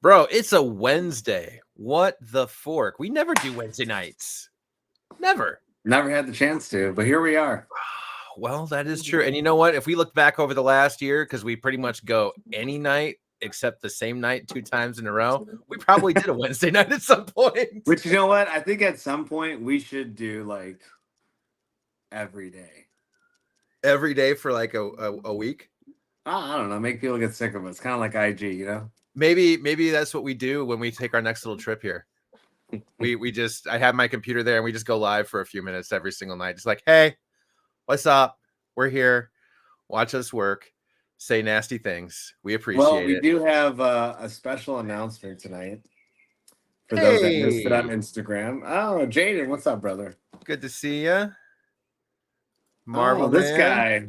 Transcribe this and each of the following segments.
Bro, it's a Wednesday. What the fork? We never do Wednesday nights. Never. Never had the chance to, but here we are. Well, that is true. And you know what? If we look back over the last year, because we pretty much go any night except the same night 2 times in a row, we probably did a Wednesday night at some point. Which, you know what? I think at some point we should do like every day. Every day for like a week? I don't know. Make people get sick of us. Kind of like IG, you know? Maybe that's what we do when we take our next little trip here. We just I have my computer there and we just go live for a few minutes every single night. Just like, hey, what's up? We're here. Watch us work. Say nasty things. We appreciate it. Well, we do have a special announcement tonight for those that missed it on Instagram. Oh, Jaden, what's up, brother? Good to see you. Marvel, this guy.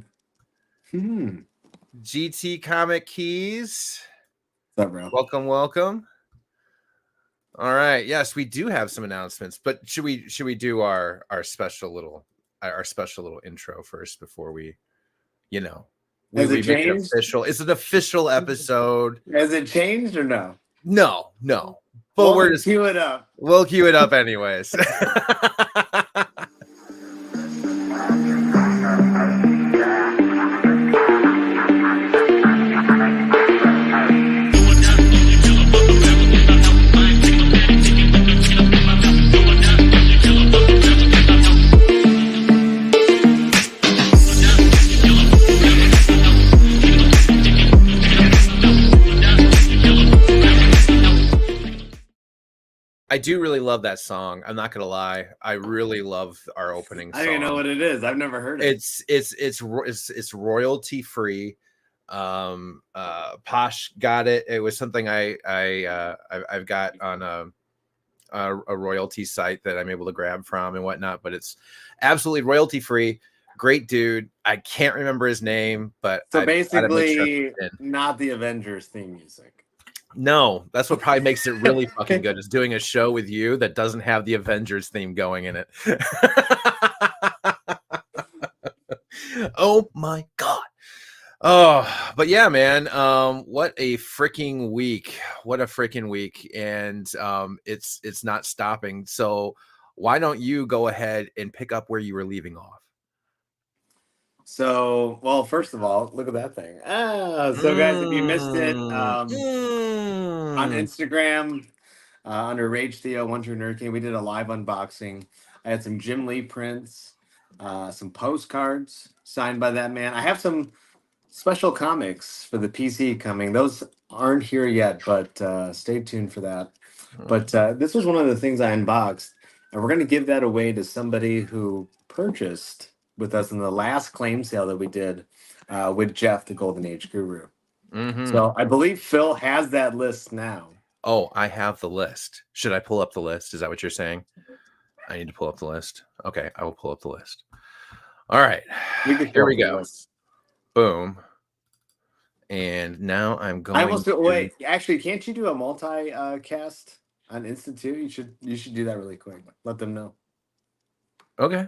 GT Comic Keys. What's up, bro? Welcome. All right. Yes, we do have some announcements, but should we do our special little intro first before we, Has it changed? Make it official. It's an official episode. Has it changed or no? No. But we're just cue it up. We'll cue it up anyways. I do really love that song. I'm not gonna lie. I really love our opening song. I don't even know what it is. I've never heard it. It's royalty free. Posh got it. It was something I've got on a royalty site that I'm able to grab from and whatnot. But it's absolutely royalty free. Great dude. I can't remember his name, but so basically not the Avengers theme music. No, that's what probably makes it really fucking good is doing a show with you that doesn't have the Avengers theme going in it. Oh my God. Oh, but yeah, man. What a freaking week. And it's not stopping. So why don't you go ahead and pick up where you were leaving off? So, well, first of all, look at that thing. So guys, if you missed it, on Instagram, under Rage Theo, One True Nerd King, we did a live unboxing. I had some Jim Lee prints, some postcards signed by that man. I have some special comics for the PC coming. Those aren't here yet, but stay tuned for that. But this was one of the things I unboxed, and we're going to give that away to somebody who purchased with us in the last claim sale that we did with Jeff, the Golden Age Guru. Mm-hmm. So I believe Phil has that list now. Oh, I have the list. Should I pull up the list? Is that what you're saying? I need to pull up the list. Okay, I will pull up the list. All right. Here we go. Boom. And now I'm going wait, actually, can't you do a multi-cast on Instant too? You should do that really quick. Let them know. Okay.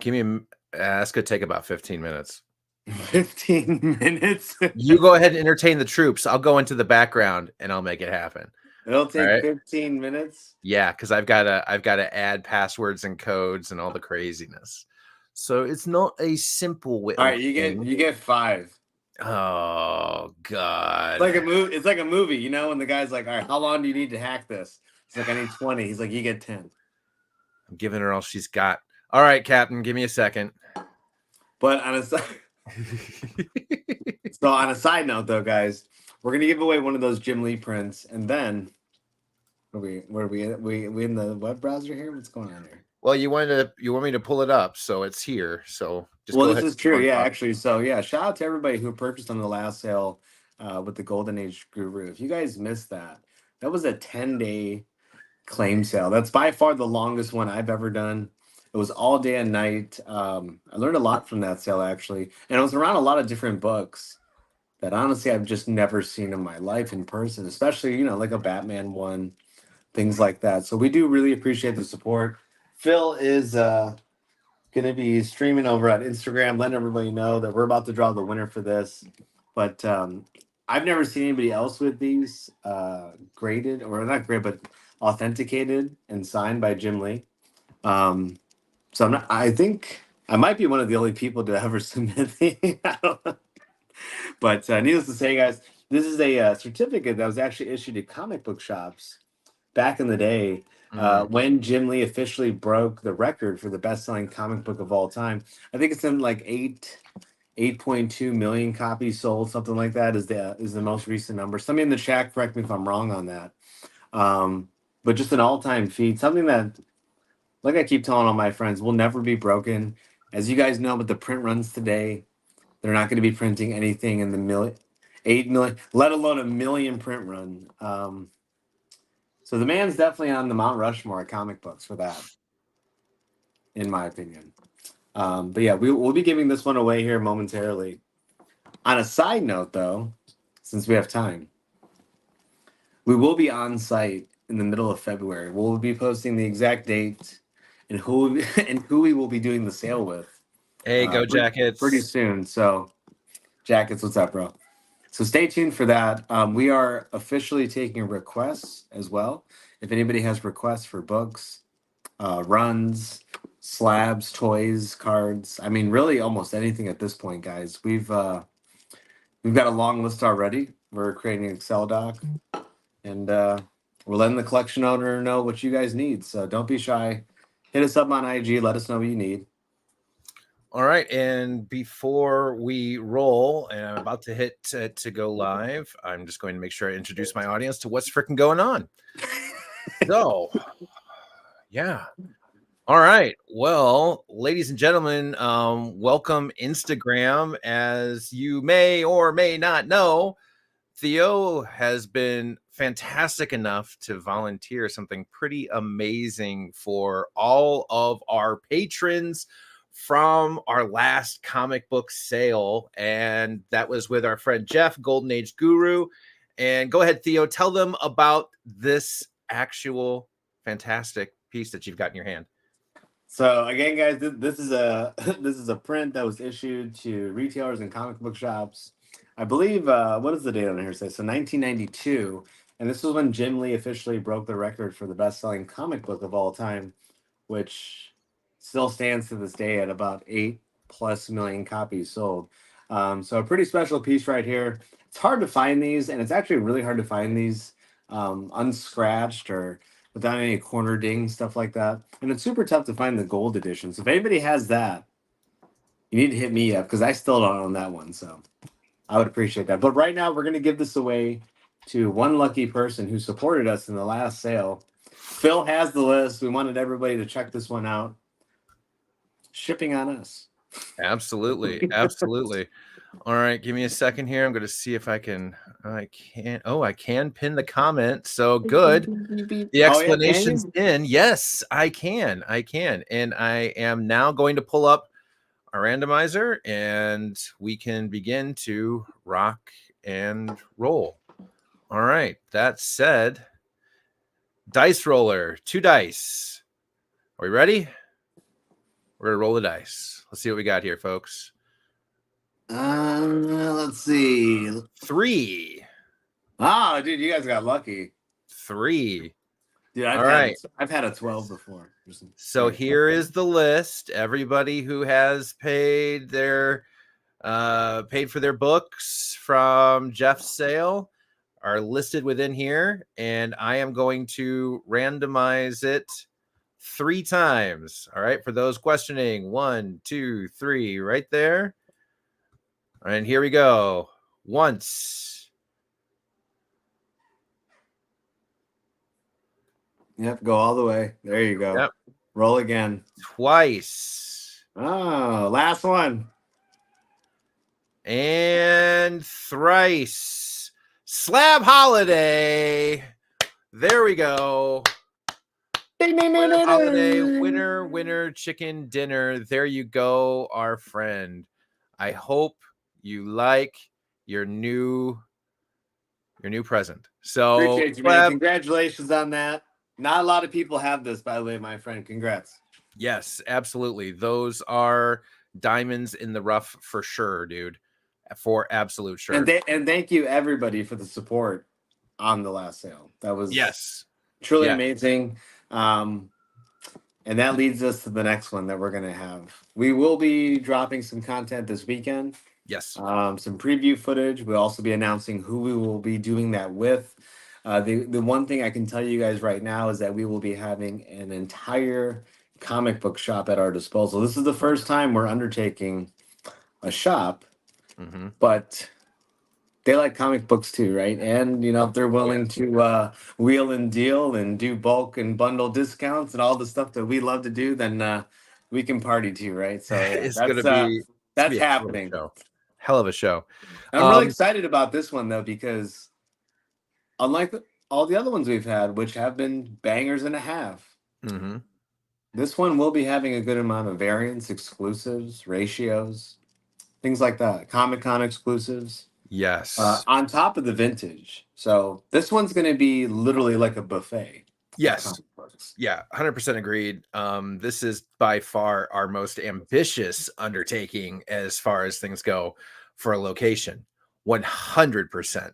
Give me that's gonna take about 15 minutes. 15 minutes. You go ahead and entertain the troops. I'll go into the background and I'll make it happen. It'll take 15 minutes. Yeah, because I've gotta add passwords and codes and all the craziness. So it's not a simple way. All right, you get 5. Oh God. It's like a movie, you know, when the guy's like, all right, how long do you need to hack this? He's like, I need 20. He's like, you get 10. I'm giving her all she's got. All right, Captain, give me a second. But on a side note, though, guys, we're gonna give away one of those Jim Lee prints, and then we in the web browser here. What's going on here? Well, you want me to pull it up, so it's here. So just this is true, yeah. Actually, so yeah, shout out to everybody who purchased on the last sale with the Golden Age Guru. If you guys missed that was a 10-day claim sale. That's by far the longest one I've ever done. It was all day and night. I learned a lot from that sale, actually. And it was around a lot of different books that, honestly, I've just never seen in my life in person, especially, like a Batman one, things like that. So we do really appreciate the support. Phil is going to be streaming over at Instagram, letting everybody know that we're about to draw the winner for this. But I've never seen anybody else with these graded, or not graded, but authenticated and signed by Jim Lee. So I think I might be one of the only people to ever submit these. I don't know. But needless to say, guys, this is a certificate that was actually issued to comic book shops back in the day when Jim Lee officially broke the record for the best-selling comic book of all time. I think it's in like 8.2 million copies sold, something like that is the most recent number. Somebody in the chat, correct me if I'm wrong on that. But just an all-time feat, something that, like I keep telling all my friends, will never be broken. As you guys know, with the print runs today, they're not going to be printing anything in the 8 million, let alone a million print run. So the man's definitely on the Mount Rushmore of comic books for that, in my opinion. But yeah, we'll be giving this one away here momentarily. On a side note, though, since we have time, we will be on site in the middle of February. We'll be posting the exact date and who and who we will be doing the sale with. Hey, go Jackets! Pretty soon. So, Jackets, what's up, bro? So stay tuned for that. We are officially taking requests as well. If anybody has requests for books, runs, slabs, toys, cards, I mean, really almost anything at this point, guys. We've got a long list already. We're creating an Excel doc, and we're letting the collection owner know what you guys need. So don't be shy. Hit us up on IG. Let us know what you need. All right, and before we roll, and I'm about to hit to go live, I'm just going to make sure I introduce my audience to what's freaking going on. So, yeah. All right. Well, ladies and gentlemen, welcome Instagram. As you may or may not know, Theo has been fantastic enough to volunteer something pretty amazing for all of our patrons from our last comic book sale, and that was with our friend Jeff, Golden Age Guru. And go ahead, Theo, tell them about this actual fantastic piece that you've got in your hand. So again, guys, this is a this is a print that was issued to retailers and comic book shops. I believe what does the date on here say? So 1992, and this was when Jim Lee officially broke the record for the best-selling comic book of all time, which still stands to this day at about 8+ million copies sold. So a pretty special piece right here. It's hard to find these, and it's actually really hard to find these unscratched or without any corner dings, stuff like that. And it's super tough to find the gold edition. So if anybody has that, you need to hit me up because I still don't own that one. So I would appreciate that. But right now, we're going to give this away to one lucky person who supported us in the last sale. Phil has the list. We wanted everybody to check this one out. Shipping on us. Absolutely. Absolutely. All right. Give me a second here. I'm going to see if I can pin the comment. So good. The explanation's in. Yes, I can. And I am now going to pull up our randomizer and we can begin to rock and roll. All right. That said, dice roller, 2 dice. Are we ready? We're going to roll the dice. Let's see what we got here, folks. Let's see. 3. Oh, dude, you guys got lucky. 3. Dude, I've had a 12 before. So here is the list. Everybody who has paid for their books from Jeff's sale are listed within here, and I am going to randomize it 3 times. All right, for those questioning, 1, 2, 3, right there. And here we go. Once. Yep, go all the way. There you go. Yep. Roll again. Twice. Oh, last one. And thrice. Slab Holiday. There we go. Slab Holiday, winner, chicken dinner. There you go, our friend. I hope you like your new present. So appreciate you, man. Congratulations on that. Not a lot of people have this, by the way, my friend. Congrats. Yes, absolutely. Those are diamonds in the rough for sure, dude. for absolute sure. And thank you everybody for the support on the last sale. That was truly amazing. And that leads us to the next one that we're going to have. We will be dropping some content this weekend. Yes. Some preview footage. We'll also be announcing who we will be doing that with. The one thing I can tell you guys right now is that we will be having an entire comic book shop at our disposal. This is the first time we're undertaking a shop, but they like comic books too, right? And if they're willing to wheel and deal and do bulk and bundle discounts and all the stuff that we love to do, then we can party too, right? So it's gonna be happening. Hell of a show. I'm really excited about this one though, because unlike all the other ones we've had, which have been bangers and a half, this one will be having a good amount of variants, exclusives, ratios, things like that. Comic-Con exclusives. Yes. On top of the vintage. So this one's going to be literally like a buffet. Yes. Yeah, 100% agreed. This is by far our most ambitious undertaking as far as things go for a location. 100%.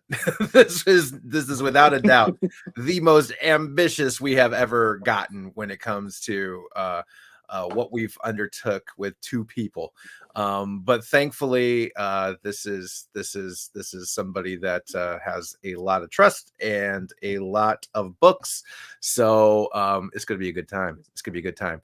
This is without a doubt the most ambitious we have ever gotten when it comes to what we've undertook with 2 people. But thankfully, this is somebody that has a lot of trust and a lot of books. So it's going to be a good time. It's going to be a good time.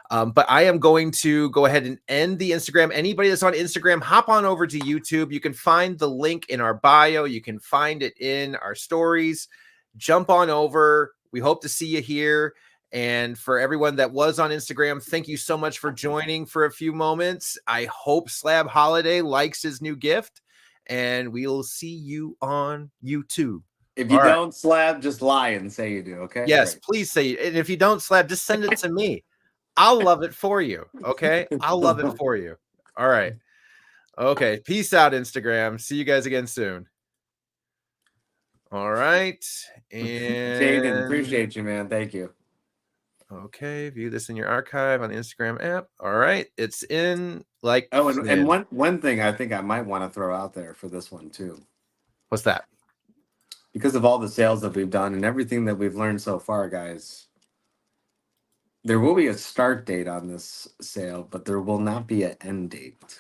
But I am going to go ahead and end the Instagram. Anybody that's on Instagram, hop on over to YouTube. You can find the link in our bio. You can find it in our stories. Jump on over. We hope to see you here. And for everyone that was on Instagram, thank you so much for joining for a few moments. I hope Slab Holiday likes his new gift, and we'll see you on YouTube. If you don't Slab, just lie and say you do, okay? Yes, please say it. And if you don't Slab, just send it to me. I'll love it for you, okay? I'll love it for you. All right. Okay, peace out, Instagram. See you guys again soon. All right. And Jaden, appreciate you, man. Thank you. Okay, view this in your archive on the Instagram app. All right, it's in like. Oh, and one thing I think I might want to throw out there for this one too. What's that? Because of all the sales that we've done and everything that we've learned so far, guys, there will be a start date on this sale, but there will not be an end date.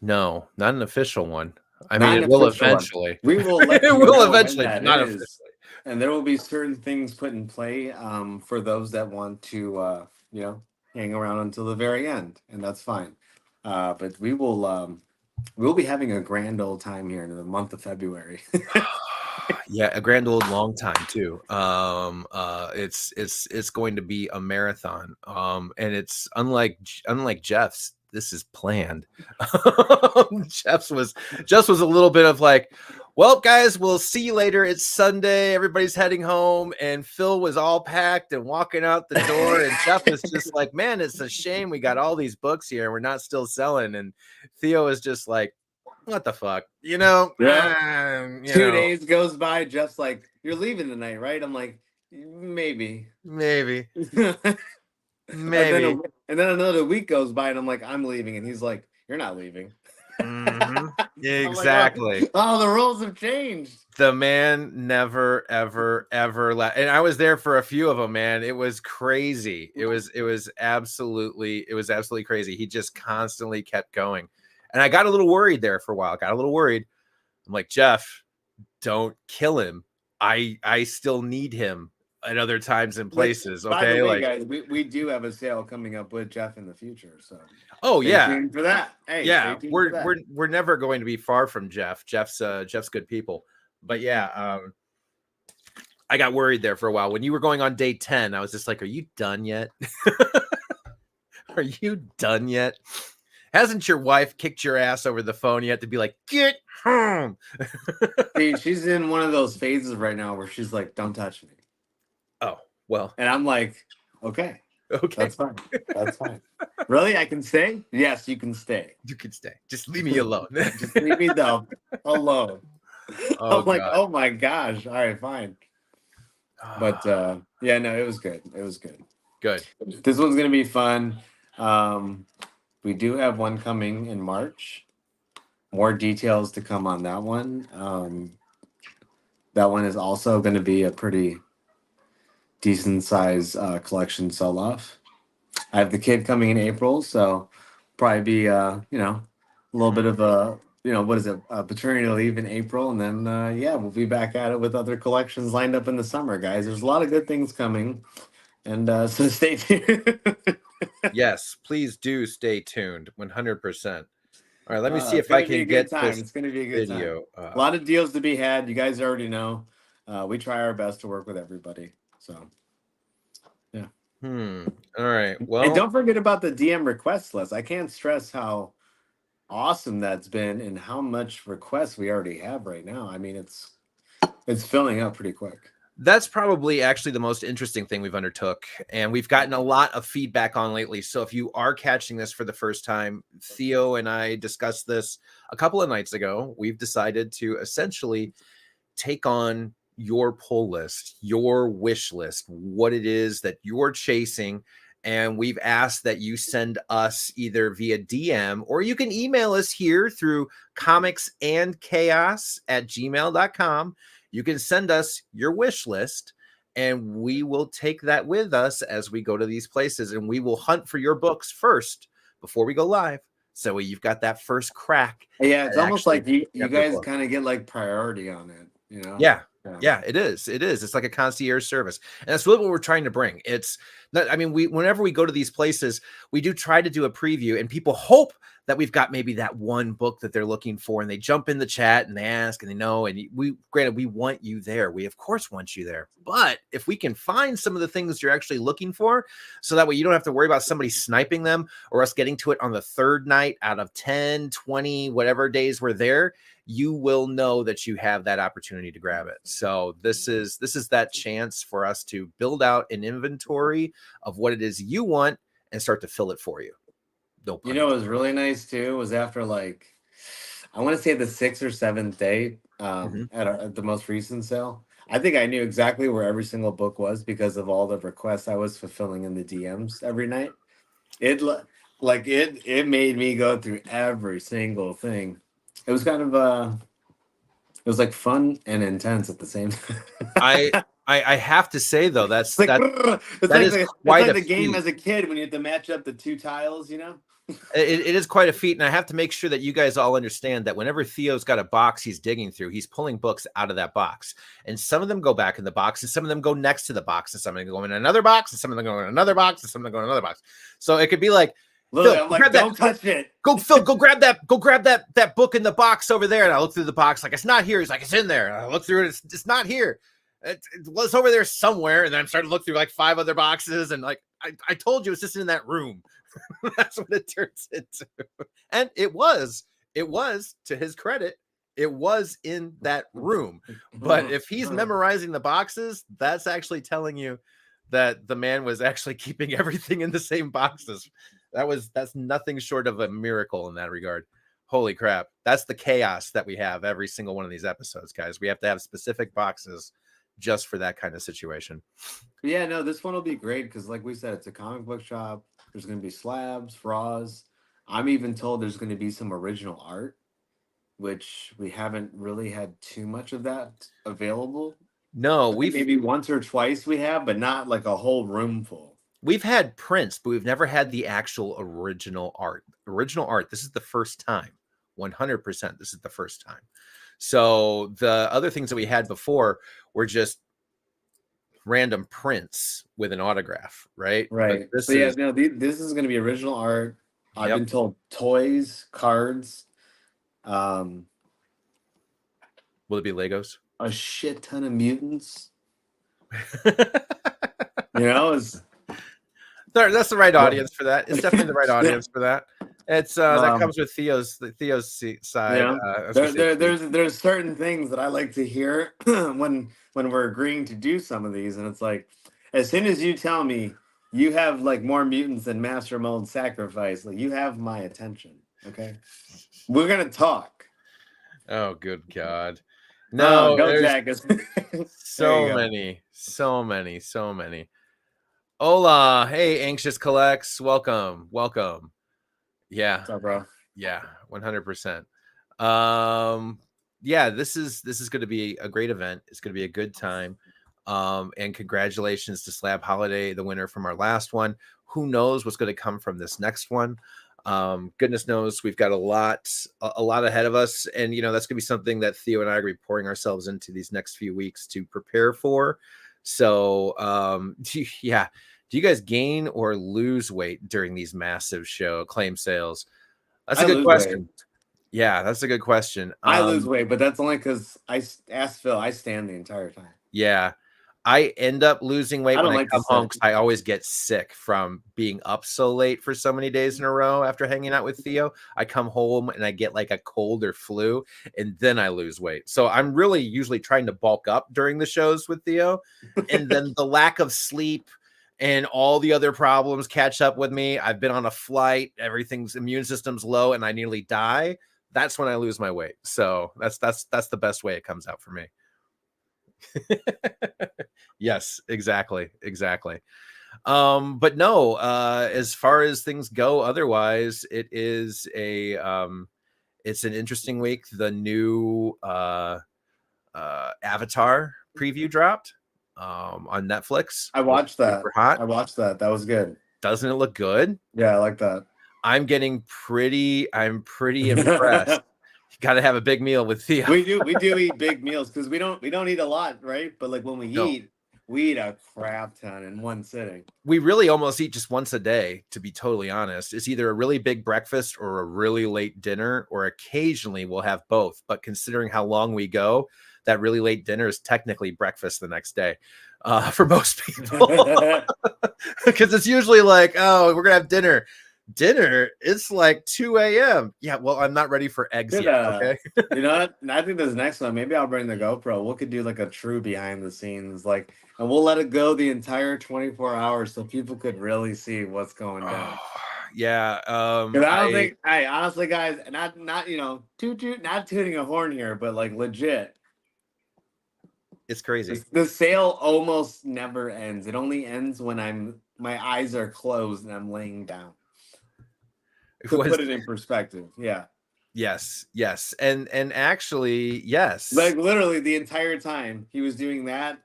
No, not an official one. I mean, it will eventually. We will let it will eventually, but not officially. And there will be certain things put in play for those that want to, hang around until the very end, and that's fine. But we'll be having a grand old time here in the month of February. Yeah, a grand old long time too. It's going to be a marathon. And it's unlike Jeff's. This is planned. Jeff's was a little bit of like, well, guys, we'll see you later. It's Sunday. Everybody's heading home. And Phil was all packed and walking out the door. And Jeff was just like, man, it's a shame we got all these books here and we're not still selling. And Theo is just like, what the fuck? Yeah. 2 days goes by. Jeff's like, you're leaving tonight, right? I'm like, maybe. Maybe. And then another week goes by and I'm like, I'm leaving. And he's like, you're not leaving. Exactly. Like, oh, the rules have changed. The man never, ever, ever left. And I was there for a few of them, man. It was crazy. It was absolutely crazy. He just constantly kept going. And I got a little worried there for a while. I'm like, Jeff, don't kill him. I still need him at other times and places. Okay. By the way, guys, we do have a sale coming up with Jeff in the future. So stay tuned for that. Hey, yeah, we're never going to be far from Jeff. Jeff's good people. But yeah, I got worried there for a while. When you were going on day 10, I was just like, are you done yet? Are you done yet? Hasn't your wife kicked your ass over the phone? You have to be like, get home. See, she's in one of those phases right now where she's like, don't touch me. Oh, well. And I'm like, okay. That's fine. That's fine. Really? I can stay? Yes, you can stay. You can stay. Just leave me alone. Just leave me alone. I'm like, oh my gosh. All right, fine. But yeah, no, it was good. It was good. Good. This one's gonna be fun. We do have one coming in March. more details to come on that one. That one is also going to be a pretty decent size collection sell off. I have the kid coming in April, so probably be a little bit of a what is it, paternity leave in April, and then yeah, we'll be back at it with other collections lined up in the summer, guys. There's a lot of good things coming, and so stay tuned. Yes, please do stay tuned. 100%. All right, let me see It's if I gonna be can a good get time. this It's gonna be a good time. video A up. lot of deals to be had. You guys already know. We try our best to work with everybody. So yeah. All right. And Well, don't forget about the DM request list. I can't stress how awesome that's been and how much requests we already have right now. I mean, it's filling up pretty quick. that's probably actually the most interesting thing we've undertook, and we've gotten a lot of feedback on lately. So if you are catching this for the first time, Theo and I discussed this a couple of nights ago. We've decided to essentially take on your pull list, your wish list, what it is that you're chasing. And we've asked that you send us either via DM or you can email us here through comicsandchaos@gmail.com. You can send us your wish list and we will take that with us as we go to these places, and we will hunt for your books first before we go live. So you've got that first crack. Yeah, it's almost like you Get their guys book. kind of get like priority on it, you know? Yeah. Yeah, it is. It is. It's like a concierge service. And that's really what we're trying to bring. It's not, I mean, whenever we go to these places, we do try to do a preview, and people hope that we've got maybe that one book that they're looking for, and they jump in the chat and they ask and they know. And granted, we want you there. We of course want you there. But if we can find some of the things you're actually looking for, so that way you don't have to worry about somebody sniping them or us getting to it on the third night out of 10, 20, whatever days we're there, you will know that you have that opportunity to grab it. So this is that chance for us to build out an inventory of what it is you want and start to fill it for you. No pun You know what was really nice too was after like I want to say the 6th or 7th day at the most recent sale. I think I knew exactly where every single book was because of all the requests I was fulfilling in the DMs every night. It made me go through every single thing. It was kind of it was like fun and intense at the same time. I have to say though, It's like the game as a kid when you have to match up the two tiles, you know? It is quite a feat, and I have to make sure that you guys all understand that whenever Theo's got a box he's digging through, he's pulling books out of that box, and some of them go back in the box, and some of them go next to the box, and some of them go in another box, and some of them go in another box, and some of them go in another box. So it could be like, Literally, I'm like, don't touch it. Go, Phil, go grab that book in the box over there. And I look through the box, like, it's not here. He's like, it's in there. And I look through it, it's not here. It was over there somewhere. And then I'm starting to look through like 5 other boxes, and like, I told you it's just in that room. That's what it turns into. And it was to his credit, it was in that room. But if he's memorizing the boxes, that's actually telling you that the man was actually keeping everything in the same boxes. That's nothing short of a miracle in that regard. Holy crap. That's the chaos that we have every single one of these episodes, guys. We have to have specific boxes just for that kind of situation. Yeah, no, this one will be great because like we said, it's a comic book shop. There's going to be slabs, frogs. I'm even told there's going to be some original art, which we haven't really had too much of that available. No, maybe once or twice we have, but not like a whole room full. We've had prints, but we've never had the actual original art. Original art, this is the first time. 100%, this is the first time. So the other things that we had before were just random prints with an autograph, right? Right. This is going to be original art. I've been told toys, cards. Will it be Legos? A shit ton of mutants. That's the right audience for that. It's definitely the right audience for that. It's that comes with Theo's side. Yeah. There's certain things that I like to hear when we're agreeing to do some of these, and it's like, as soon as you tell me you have like more mutants than Master Mold Sacrifice, like you have my attention. Okay, we're gonna talk. Oh, good God! No, go Jack. so many. Hola, hey, Anxious Collects, welcome. Yeah. What's up, bro? Yeah, 100%. Yeah, this is going to be a great event. It's going to be a good time. And congratulations to Slab Holiday, the winner from our last one. Who knows what's going to come from this next one? Goodness knows we've got a lot ahead of us, and that's going to be something that Theo and I are going to be pouring ourselves into these next few weeks to prepare for. So, do you guys gain or lose weight during these massive show claim sales? That's a good question. Yeah, that's a good question. I lose weight, but that's only because I asked Phil. I stand the entire time. Yeah, I end up losing weight when I come home because I always get sick from being up so late for so many days in a row after hanging out with Theo. I come home and I get like a cold or flu, and then I lose weight. So I'm really usually trying to bulk up during the shows with Theo, and then the lack of sleep and all the other problems catch up with me. I've been on a flight, everything's immune system's low, and I nearly die. That's when I lose my weight. So that's the best way it comes out for me. Yes, exactly. But no, as far as things go, otherwise, it is it's an interesting week. The new Avatar preview dropped on Netflix. I watched that. Super hot. I watched that. That was good. Doesn't it look good? Yeah, I like that. I'm pretty impressed. You got to have a big meal with Theo. We do eat big meals because we don't eat a lot, right? But like when we eat a crap ton in one sitting. We really almost eat just once a day, to be totally honest. It's either a really big breakfast or a really late dinner, or occasionally we'll have both. But considering how long we go, that really late dinner is technically breakfast the next day for most people. Because it's usually like, oh, we're going to have dinner. It's like 2 a.m. Yeah, well, I'm not ready for eggs yet. Okay. You know what? I think this next one, maybe I'll bring the GoPro. We could do like a true behind the scenes, and we'll let it go the entire 24 hours so people could really see what's going down. Yeah. I don't think, hey, honestly, guys, not not tooting a horn here, but like legit. It's crazy. The sale almost never ends. It only ends when my eyes are closed and I'm laying down. To put it in perspective, yeah. Yes, and actually, yes. Like literally the entire time he was doing that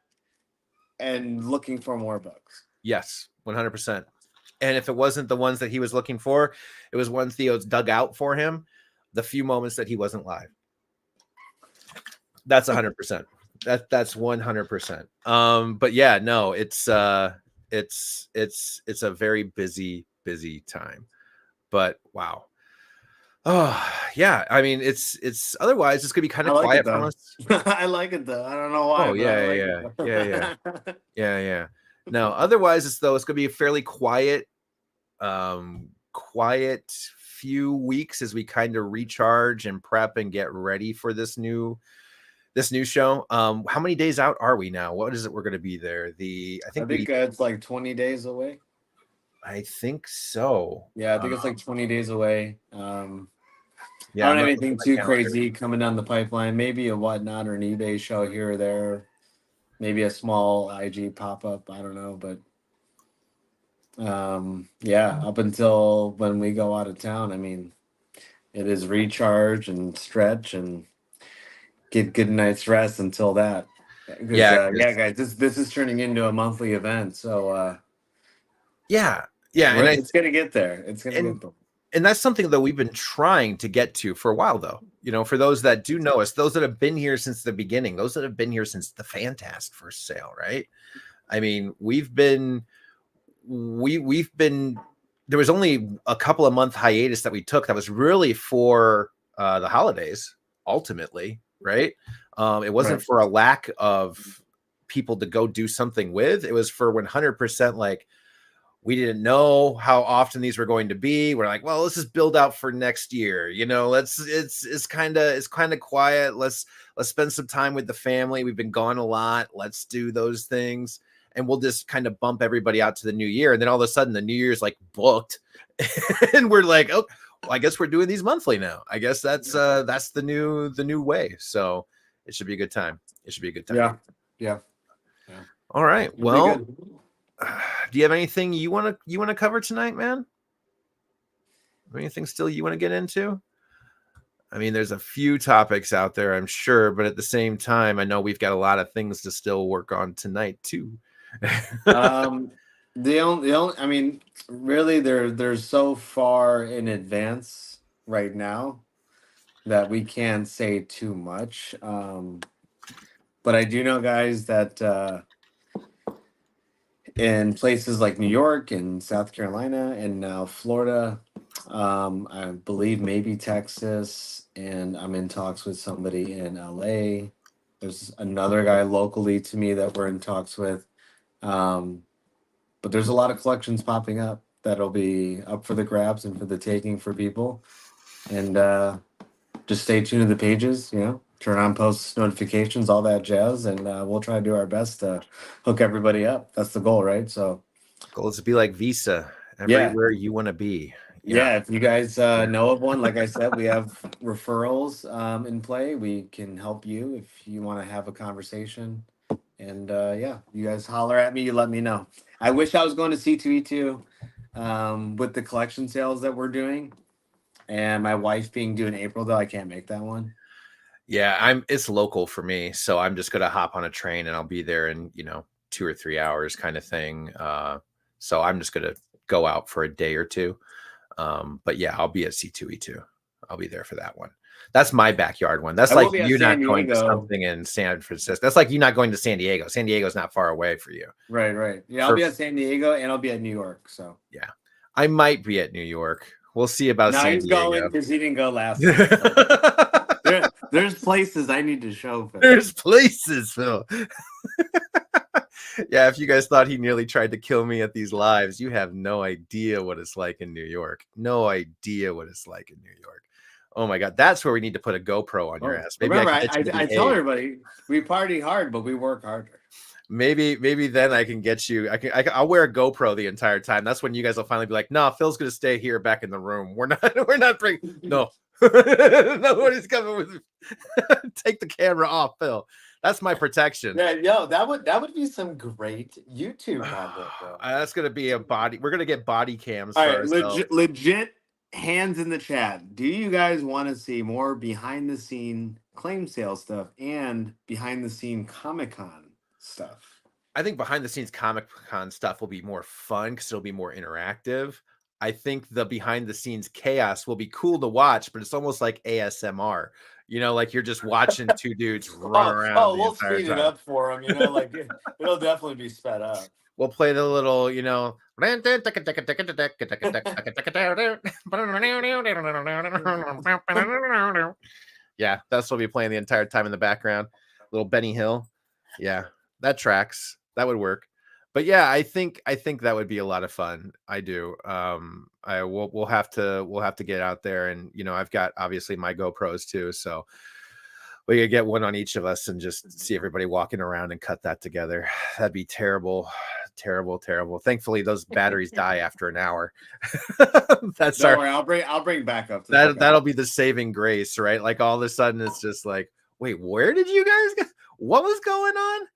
and looking for more books. Yes, 100%. And if it wasn't the ones that he was looking for, it was ones Theo's dug out for him. The few moments that he wasn't live. That's 100%. That's 100%. But yeah, no, it's a very busy time. But wow. Oh yeah, I mean it's otherwise it's gonna be kind of quiet from us. I like it though. I don't know why. Oh yeah. No, otherwise it's gonna be a fairly quiet few weeks as we kind of recharge and prep and get ready for this new show. How many days out are we now? What is it we're gonna be there? I think it's like 20 days away. I think so. Yeah, I think it's like 20 days away. I don't have anything too crazy coming down the pipeline. Maybe a Whatnot or an eBay show here or there. Maybe a small IG pop-up. I don't know. But up until when we go out of town, I mean, it is recharge and stretch and get good night's rest until that. Guys, this is turning into a monthly event. So and it's gonna get there. And that's something that we've been trying to get to for a while, though. For those that do know us, those that have been here since the beginning, those that have been here since the Fantast first sale, right? I mean, we've been. There was only a couple of month hiatus that we took that was really for the holidays, ultimately, right? It wasn't for a lack of people to go do something with. It was for 100% like. We didn't know how often these were going to be. We're like, well, let's just build out for next year. It's kind of quiet. Let's spend some time with the family. We've been gone a lot. Let's do those things. And we'll just kind of bump everybody out to the new year. And then all of a sudden the new year's like booked. And we're like, oh, well, I guess we're doing these monthly now. I guess that's the new way. So it should be a good time. Yeah. All right. Well, do you have anything you want to cover tonight, man? Anything still you want to get into? I mean, there's a few topics out there, I'm sure, but at the same time, I know we've got a lot of things to still work on tonight too. Um, the only, I mean, really, they're so far in advance right now that we can't say too much. But I do know, guys, that in places like New York and South Carolina and now Florida, I believe maybe Texas, and I'm in talks with somebody in LA. There's another guy locally to me that we're in talks with. Um, but there's a lot of collections popping up that'll be up for the grabs and for the taking for people. And just stay tuned to the pages, turn on post notifications, all that jazz, and we'll try to do our best to hook everybody up. That's the goal, right? So, Goal is to be like Visa, yeah. everywhere you want to be. Yeah. Yeah, if you guys know of one, like I said, we have referrals in play. We can help you if you want to have a conversation. And yeah, you guys holler at me. You let me know. I wish I was going to C2E2 with the collection sales that we're doing. And my wife being due in April, though, I can't make that one. Yeah, it's local for me, so I'm just gonna hop on a train and I'll be there in 2 or 3 hours kind of thing. So I'm just gonna go out for a day or two. But yeah, I'll be at C2E2. I'll be there for that one. That's my backyard one. That's I like will be at you not San going to Diego. something in San Francisco. That's like you not going to San Diego. San Diego's not far away for you. Right. Yeah, I'll be at San Diego and I'll be at New York. So yeah, I might be at New York. We'll see about now San he's Diego. going because he didn't go last time. So. There's places I need to show. Phil. There's places, Phil. Yeah, if you guys thought he nearly tried to kill me at these lives, you have no idea what it's like in New York. No idea what it's like in New York. Oh my God, that's where we need to put a GoPro on your ass. Maybe remember, I tell everybody we party hard, but we work harder. Maybe then I can get you. I'll wear a GoPro the entire time. That's when you guys will finally be like, "No, Phil's gonna stay here back in the room. We're not bringing no." Nobody's coming with. Take the camera off, Phil. That's my protection. Yeah, that would be some great YouTube content, bro. That's gonna be a body. We're gonna get body cams. All right, legit hands in the chat. Do you guys want to see more behind the scene claim sale stuff and behind the scene Comic-Con stuff? I think behind the scenes Comic-Con stuff will be more fun because it'll be more interactive. I think the behind the scenes chaos will be cool to watch, but it's almost like ASMR. Like you're just watching two dudes run around. Oh, we'll speed it up for them. Like it'll definitely be sped up. We'll play the little, yeah, that's what we'll be playing the entire time in the background. Little Benny Hill. Yeah, that tracks. That would work. But yeah, I think that would be a lot of fun. I do. We'll have to get out there, and I've got obviously my GoPros too, so we could get one on each of us and just see everybody walking around and cut that together. That'd be terrible. Thankfully, those batteries die after an hour. Don't worry, I'll bring backup. That'll be the saving grace, right? Like all of a sudden, it's just like, wait, where did you guys go? What was going on?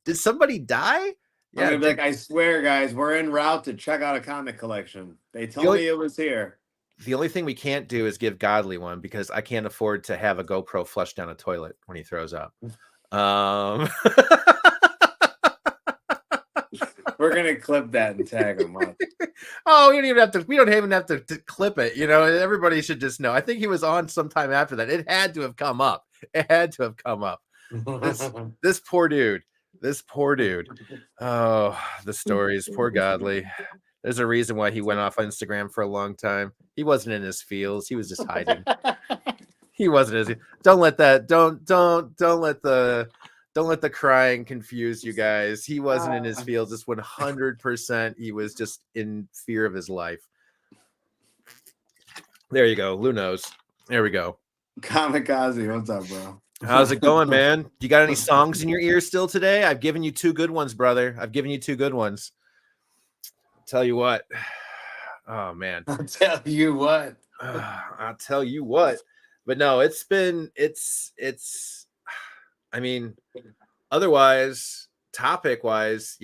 Did somebody die? Yeah, like I swear, guys, we're en route to check out a comic collection. They told me it was here. The only thing we can't do is give Godly one because I can't afford to have a GoPro flush down a toilet when he throws up. We're gonna clip that and tag him up. Oh, we don't even have to clip it. Everybody should just know. I think he was on sometime after that. It had to have come up. This poor dude. Oh, the stories. Poor Godly. There's a reason why he went off Instagram for a long time. He wasn't in his feels. He was just hiding. He wasn't. Don't let the crying confuse you guys. He wasn't in his feels. It's 100%. He was just in fear of his life. There you go. Lou knows. There we go. Kamikaze, what's up, bro? How's it going, man? You got any songs in your ears still today? I've given you 2 good ones, brother. I've given you 2 good ones. Tell you what. Oh, man. I'll tell you what. I'll tell you what. But no, it's I mean, otherwise, topic wise,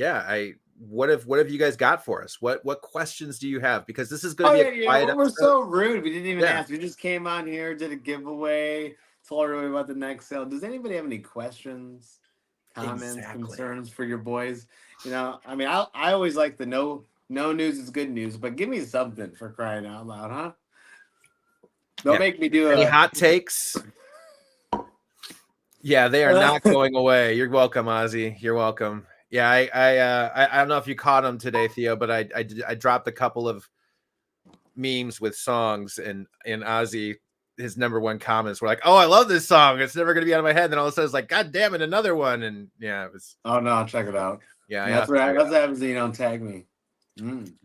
what have you guys got for us? What questions do you have? Because this is going to be a quiet we're episode. so rude. We didn't even Yeah. ask. We just came on here, did a giveaway, told everybody about the next sale. Does anybody have any questions, comments, concerns for your boys? You know, I mean, I always like the no news is good news, but give me something, for crying out loud, huh? Don't make me do any hot takes. Yeah, they are not going away. You're welcome, Ozzy. You're welcome. Yeah, I don't know if you caught them today, Theo, but I dropped a couple of memes with songs, and Ozzy, his number one comments were like, "Oh, I love this song. It's never gonna be out of my head." And then all of a sudden, it's like, "God damn it, another one!" And yeah, it was. Oh no, check it out. Yeah, that's what happens. You don't tag me.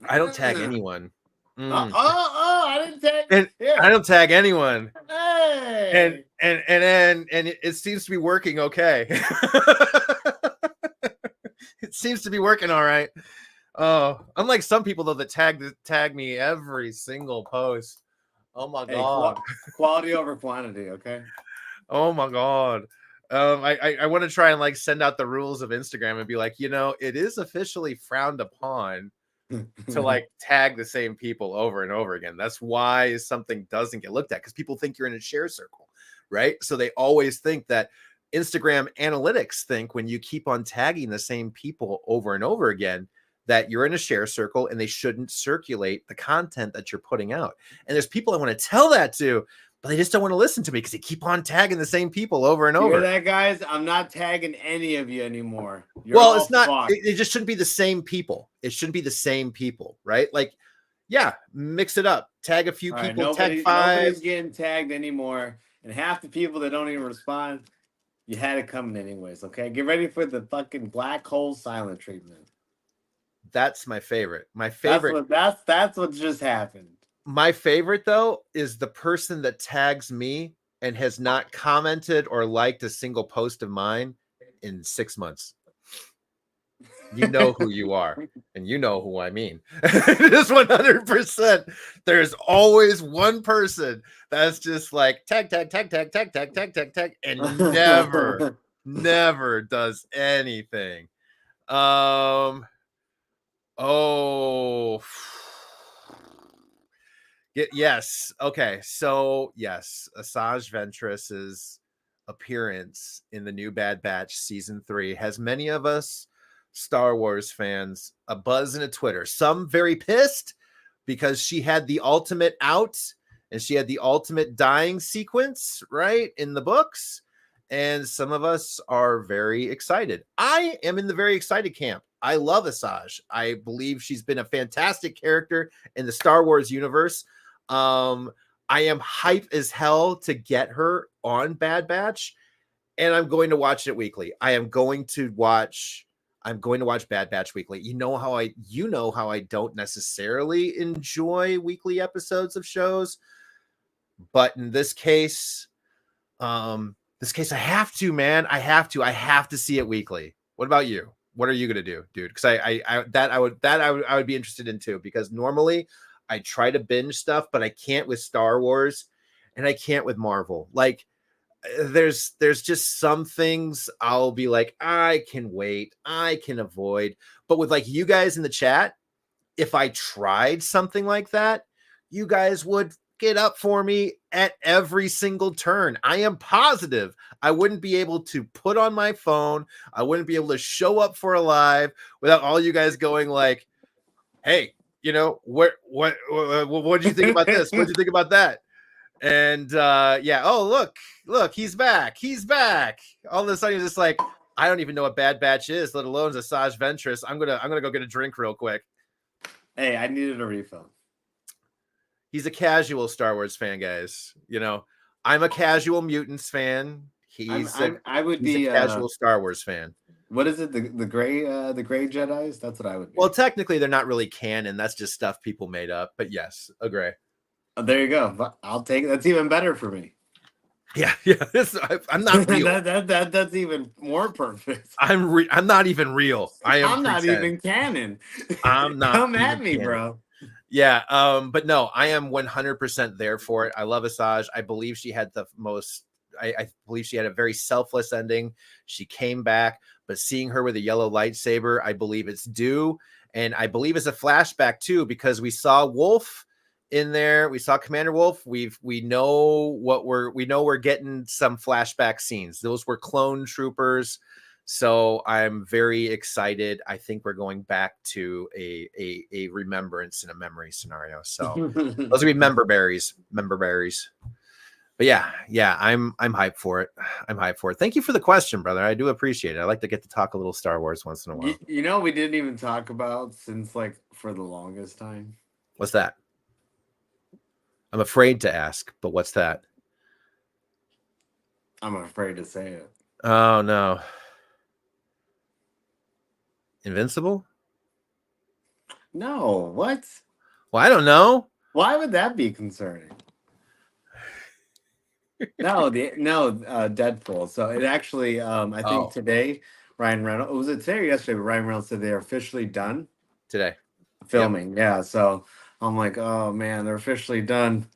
I don't tag anyone. I didn't tag. I don't tag anyone. Hey. And it seems to be working okay. It seems to be working all right. Oh, unlike some people though that tag me every single post. Oh my god. Quality over quantity, okay? Oh my god. I want to try and like send out the rules of Instagram and be like, you know, it is officially frowned upon to like tag the same people over and over again. That's why something doesn't get looked at, because people think you're in a share circle, right? So they always think that Instagram analytics think when you keep on tagging the same people over and over again, that you're in a share circle and they shouldn't circulate the content that you're putting out. And there's people I want to tell that to, but they just don't want to listen to me because they keep on tagging the same people over and over. Hear that, guys? I'm not tagging any of you anymore. Well, it's not. It just shouldn't be the same people. It shouldn't be the same people, right? Like, yeah, mix it up. Tag a few people. Tag 5. Nobody's getting tagged anymore, and half the people that don't even respond, you had it coming anyways. Okay, get ready for the fucking black hole silent treatment. That's my favorite. My favorite. That's what just happened. My favorite, though, is the person that tags me and has not commented or liked a single post of mine in 6 months. You know who you are, and you know who I mean. It is 100%. There's always one person that's just like tag, and never does anything. Yes. Okay. So yes, Asajj Ventress's appearance in the new Bad Batch season 3 has many of us Star Wars fans a buzz in a Twitter. Some very pissed because she had the ultimate out and she had the ultimate dying sequence, right, in the books. And some of us are very excited. I am in the very excited camp. I love Asajj. I believe she's been a fantastic character in the Star Wars universe. I am hype as hell to get her on Bad Batch, and I'm going to watch it weekly. I'm going to watch Bad Batch weekly. You know how I don't necessarily enjoy weekly episodes of shows, but in this case, I have to, man. I have to see it weekly. What about you? What are you gonna do, dude? Because I would be interested in too. Because normally I try to binge stuff, but I can't with Star Wars, and I can't with Marvel. Like, there's just some things I'll be like, I can wait, I can avoid. But with like you guys in the chat, if I tried something like that, you guys would get up for me at every single turn. I am positive I wouldn't be able to put on my phone. I wouldn't be able to show up for a live without all you guys going like, hey, you know, what do you think about this? What do you think about that? And oh, look, he's back. All of a sudden, you're just like, I don't even know what Bad Batch is, let alone Asajj Ventress. I'm gonna go get a drink real quick. Hey, I needed a refill. He's a casual Star Wars fan, guys. You know, I'm a casual Mutants fan. He's a casual Star Wars fan. What is it? The gray Jedis? That's what I would be. Well, technically, they're not really canon. That's just stuff people made up. But yes, agree. Oh, there you go. I'll take it. That's even better for me. Yeah. I'm not real. That's even more perfect. I'm not even real. I'm not even canon. I'm not. Come at me, canon. Bro. Yeah. But no, I am 100% there for it. I love Asajj. I believe she had the most. I believe she had a very selfless ending. She came back, but seeing her with a yellow lightsaber, I believe it's due. And I believe it's a flashback too, because we saw Wolf in there. We saw Commander Wolf. We know we're getting some flashback scenes. Those were clone troopers. So I'm very excited. I think we're going back to a remembrance and a memory scenario. So those would be member berries. But yeah, I'm hyped for it. Thank you for the question, brother. I do appreciate it. I like to get to talk a little Star Wars once in a while. You know, we didn't even talk about since like for the longest time. What's that? I'm afraid to ask, but what's that? I'm afraid to say it. Oh no. Invincible? No, what? Well, I don't know. Why would that be concerning? Deadpool. So it actually, I think today, Ryan Reynolds, was it today or yesterday? But Ryan Reynolds said they're officially done today filming. Yep. Yeah. So I'm like, oh man, they're officially done.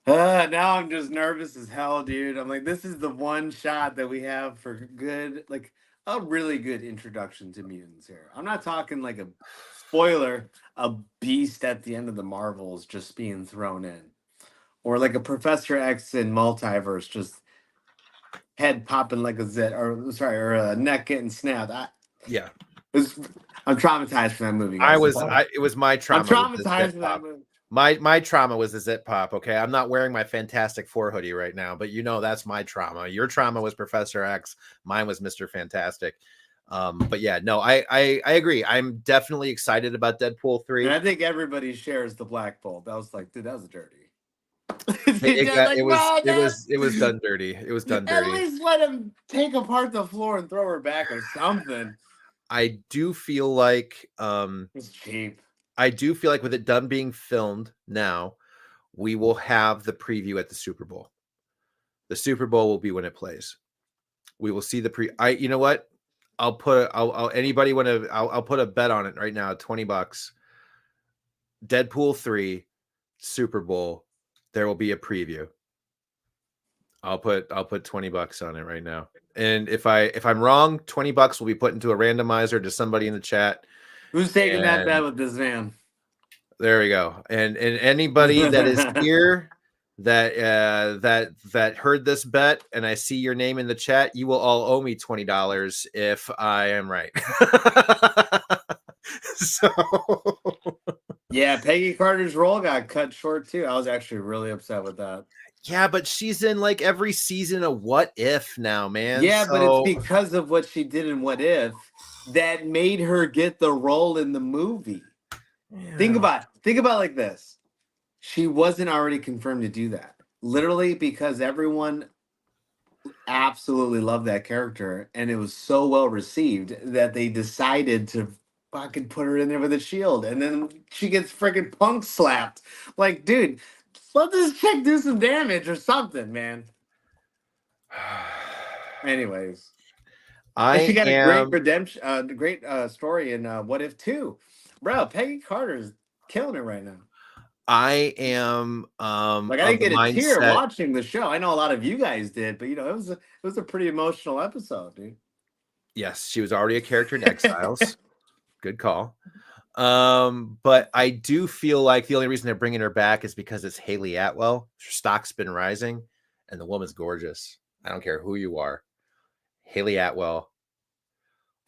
Now I'm just nervous as hell, dude. I'm like, this is the one shot that we have for good, like a really good introduction to mutants here. I'm not talking like a spoiler, a beast at the end of the Marvels just being thrown in. Or like a Professor X in Multiverse, just head popping like a zit, or a neck getting snapped. I'm traumatized from that movie. Guys. It was my trauma. I'm traumatized from that movie. My trauma was the zit pop. Okay, I'm not wearing my Fantastic Four hoodie right now, but that's my trauma. Your trauma was Professor X. Mine was Mr. Fantastic. But yeah, no, I agree. I'm definitely excited about Deadpool 3. And I think everybody shares the Black Bolt. That was like, dude, that was dirty. It was done dirty. It was done dirty. At least let him take apart the floor and throw her back or something. I do feel like it's cheap. I do feel like with it done being filmed now, we will have the preview at the Super Bowl. The Super Bowl will be when it plays. We will see the you know what? I'll put a bet on it right now, $20. Deadpool 3 Super Bowl. There will be a preview. I'll put $20 on it right now. And if I'm wrong, $20 will be put into a randomizer to somebody in the chat. Who's taking that bet with this man? There we go. And anybody that is here that heard this bet and I see your name in the chat, you will all owe me $20 if I am right. So yeah, Peggy Carter's role got cut short too. I was actually really upset with that. Yeah, but she's in like every season of What If now, man. Yeah, but it's because of what she did in What If that made her get the role in the movie. Yeah. Think about like this. She wasn't already confirmed to do that. Literally because everyone absolutely loved that character and it was so well received that they decided to fucking put her in there with a shield, and then she gets freaking punk slapped. Like, dude, let this chick do some damage or something, man. Anyways, she got a great redemption, great story in What If 2. Bro, Peggy Carter's killing it right now. I am like I didn't get a tear watching the show. I know a lot of you guys did, but it was a pretty emotional episode, dude. Yes, she was already a character in Exiles. Good call. But I do feel like the only reason they're bringing her back is because it's Haley Atwell. Her stock's been rising, and the woman's gorgeous. I don't care who you are. Haley Atwell.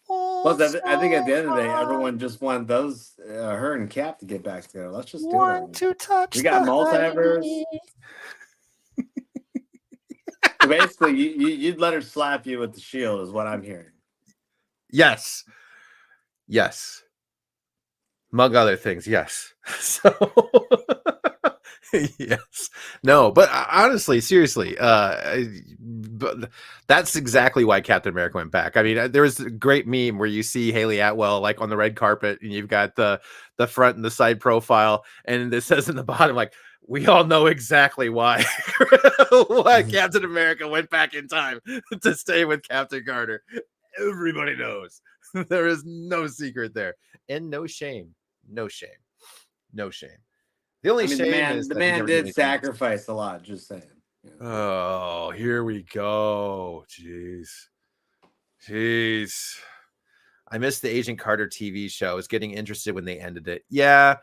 Well, I think at the end of the day, everyone just wants her and Cap to get back together. Let's just do it. To touch. We got multiverse. So basically, you'd let her slap you with the shield, is what I'm hearing. Yes. Among other things, yes. So, yes. No, but honestly, seriously, but that's exactly why Captain America went back. I mean, there was a great meme where you see Haley Atwell like on the red carpet, and you've got the front and the side profile, and it says in the bottom, like, we all know exactly why Captain America went back in time to stay with Captain Carter. Everybody knows. There is no secret there, and no shame. The only shame is the man did sacrifice a lot. Just saying. Yeah. Oh, here we go. Jeez. Jeez. I missed the Agent Carter TV show. I was getting interested when they ended it. Yeah.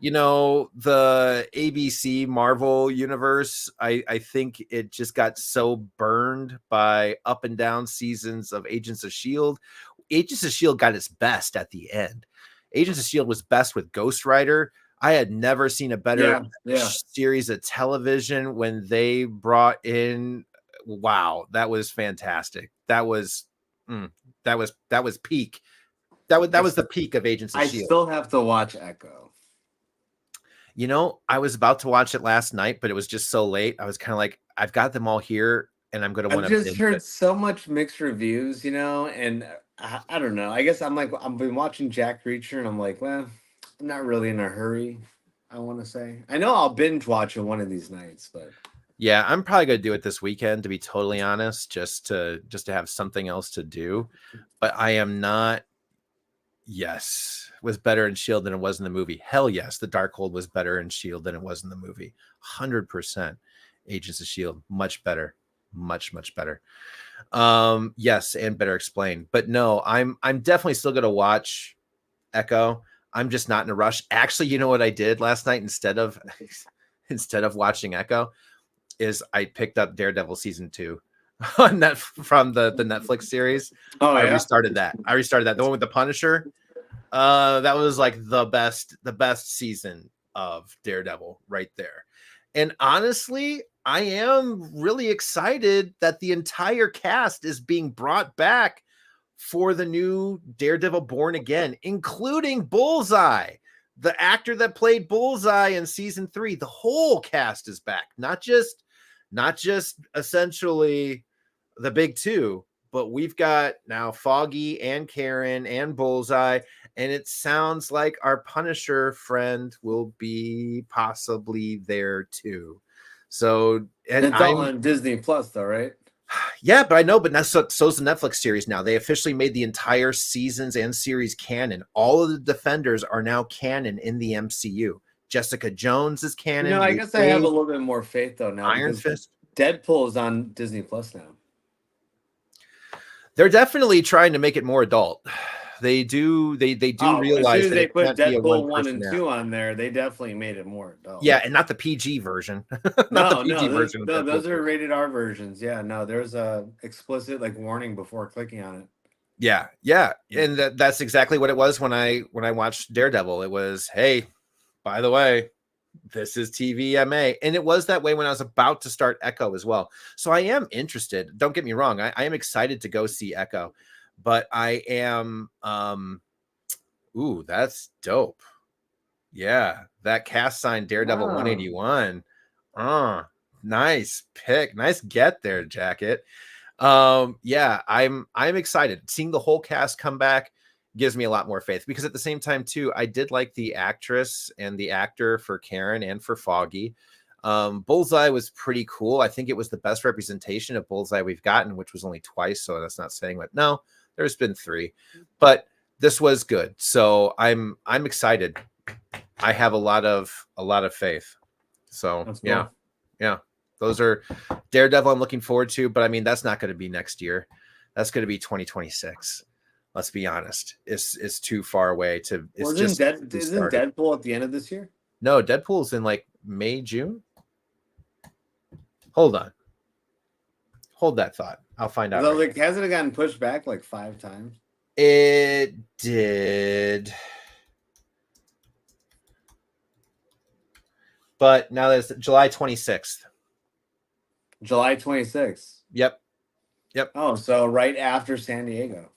You know, the ABC Marvel universe, I think it just got so burned by up and down seasons of Agents of S.H.I.E.L.D. Agents of S.H.I.E.L.D. got its best at the end. Agents of S.H.I.E.L.D. was best with Ghost Rider. I had never seen a better series of television when they brought in. Wow, that was fantastic. That was peak. That was the peak of Agents of I S.H.I.E.L.D. still have to watch Echo. You know, I was about to watch it last night, but it was just so late. I was kind of like, I've got them all here, and I'm going to want I've to just binge heard it. so much mixed reviews, you know, and I don't know. I guess I'm like, I've been watching Jack Reacher, and I'm like, well, I'm not really in a hurry. I want to say, I know I'll binge watch it one of these nights, but Yeah, I'm probably going to do it this weekend, to be totally honest, just to have something else to do. But I am not. Yes, was better in S.H.I.E.L.D. than it was in the movie. Hell yes, the Darkhold was better in S.H.I.E.L.D. than it was in the movie. 100%. Agents of S.H.I.E.L.D. much better, much better. Yes, and better explained. But no, I'm definitely still going to watch Echo. I'm just not in a rush. Actually, you know what I did last night instead of watching Echo is I picked up Daredevil season 2 on that from the Netflix series. oh I yeah, restarted that. The one with the Punisher. That was like the best season of Daredevil right there. And honestly, I am really excited that the entire cast is being brought back for the new Daredevil Born Again, including Bullseye, the actor that played Bullseye in season 3. The whole cast is back, not just essentially the big two, but we've got now Foggy and Karen and Bullseye, and it sounds like our Punisher friend will be possibly there too. So, and it's all on Disney Plus, though, right? yeah, but I know, but now so's the Netflix series now. They officially made the entire seasons and series canon. All of the Defenders are now canon in the MCU. Jessica Jones is canon. You know, I Luke guess I have a Cage, little bit more faith though now Iron because Fist. Deadpool is on Disney Plus now. They're definitely trying to make it more adult. They do As soon realize as that they it put can't be a one Deadpool 1 person and app. 2 on there, they definitely made it more adult. Yeah, and not the PG version. Not the No, PG version of Deadpool those are 2. rated R versions. Yeah, no, there's a explicit like warning before clicking on it. Yeah, and that's exactly what it was when I watched Daredevil. It was, hey, by the way, this is TVMA, and it was that way when I was about to start Echo as well. So I am interested. Don't get me wrong. I am excited to go see Echo, but I am. Ooh, that's dope. Yeah, that cast sign Daredevil 181. Nice pick. Nice get there, Jacket. Yeah, I'm excited. Seeing the whole cast come back gives me a lot more faith because at the same time too, I did like the actress and the actor for Karen and for Foggy. Bullseye was pretty cool. I think it was the best representation of Bullseye we've gotten, which was only twice, so that's not saying what. No, there's been 3. But this was good. So I'm excited. I have a lot of faith. So That's cool. yeah. Those are Daredevil I'm looking forward to, but I mean that's not going to be next year. That's going to be 2026. Let's be honest. It's too far away to it's isn't started. Deadpool at the end of this year? No, Deadpool's in like May, June. Hold on. Hold that thought. I'll find out. Like, hasn't it gotten pushed back like 5 times? It did. But now that's July 26th. July 26th. Yep. Oh, so right after San Diego.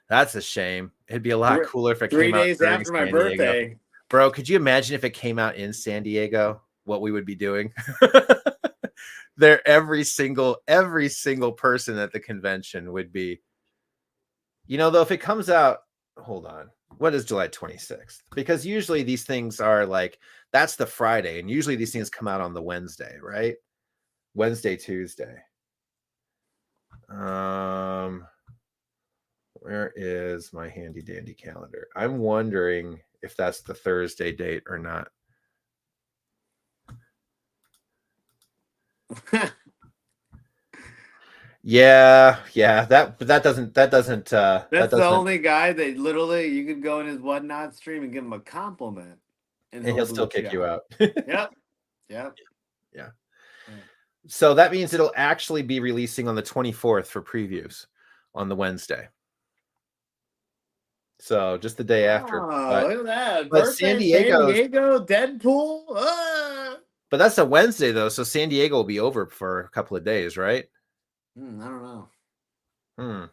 That's a shame. It'd be a lot cooler if it 3 came out days during after my San Diego. birthday. Bro, could you imagine if it came out in San Diego? What we would be doing? There, every single person at the convention would be. You know, though, if it comes out, hold on. What is July 26th? Because usually these things are like that's the Friday, and usually these things come out on the Wednesday, right? Wednesday, Tuesday. Where is my handy dandy calendar? I'm wondering if that's the Thursday date or not. Yeah, that doesn't That's the only guy that literally you could go in his Wed Night stream and give him a compliment, and and he'll he'll still boot kick you out. Yep. Yep. Yeah. Yeah. So that means it'll actually be releasing on the 24th for previews on the Wednesday. So just the day after. Oh, look at that. But Birthday San Diego, Deadpool. But that's a Wednesday though, so San Diego will be over for a couple of days, right? I don't know.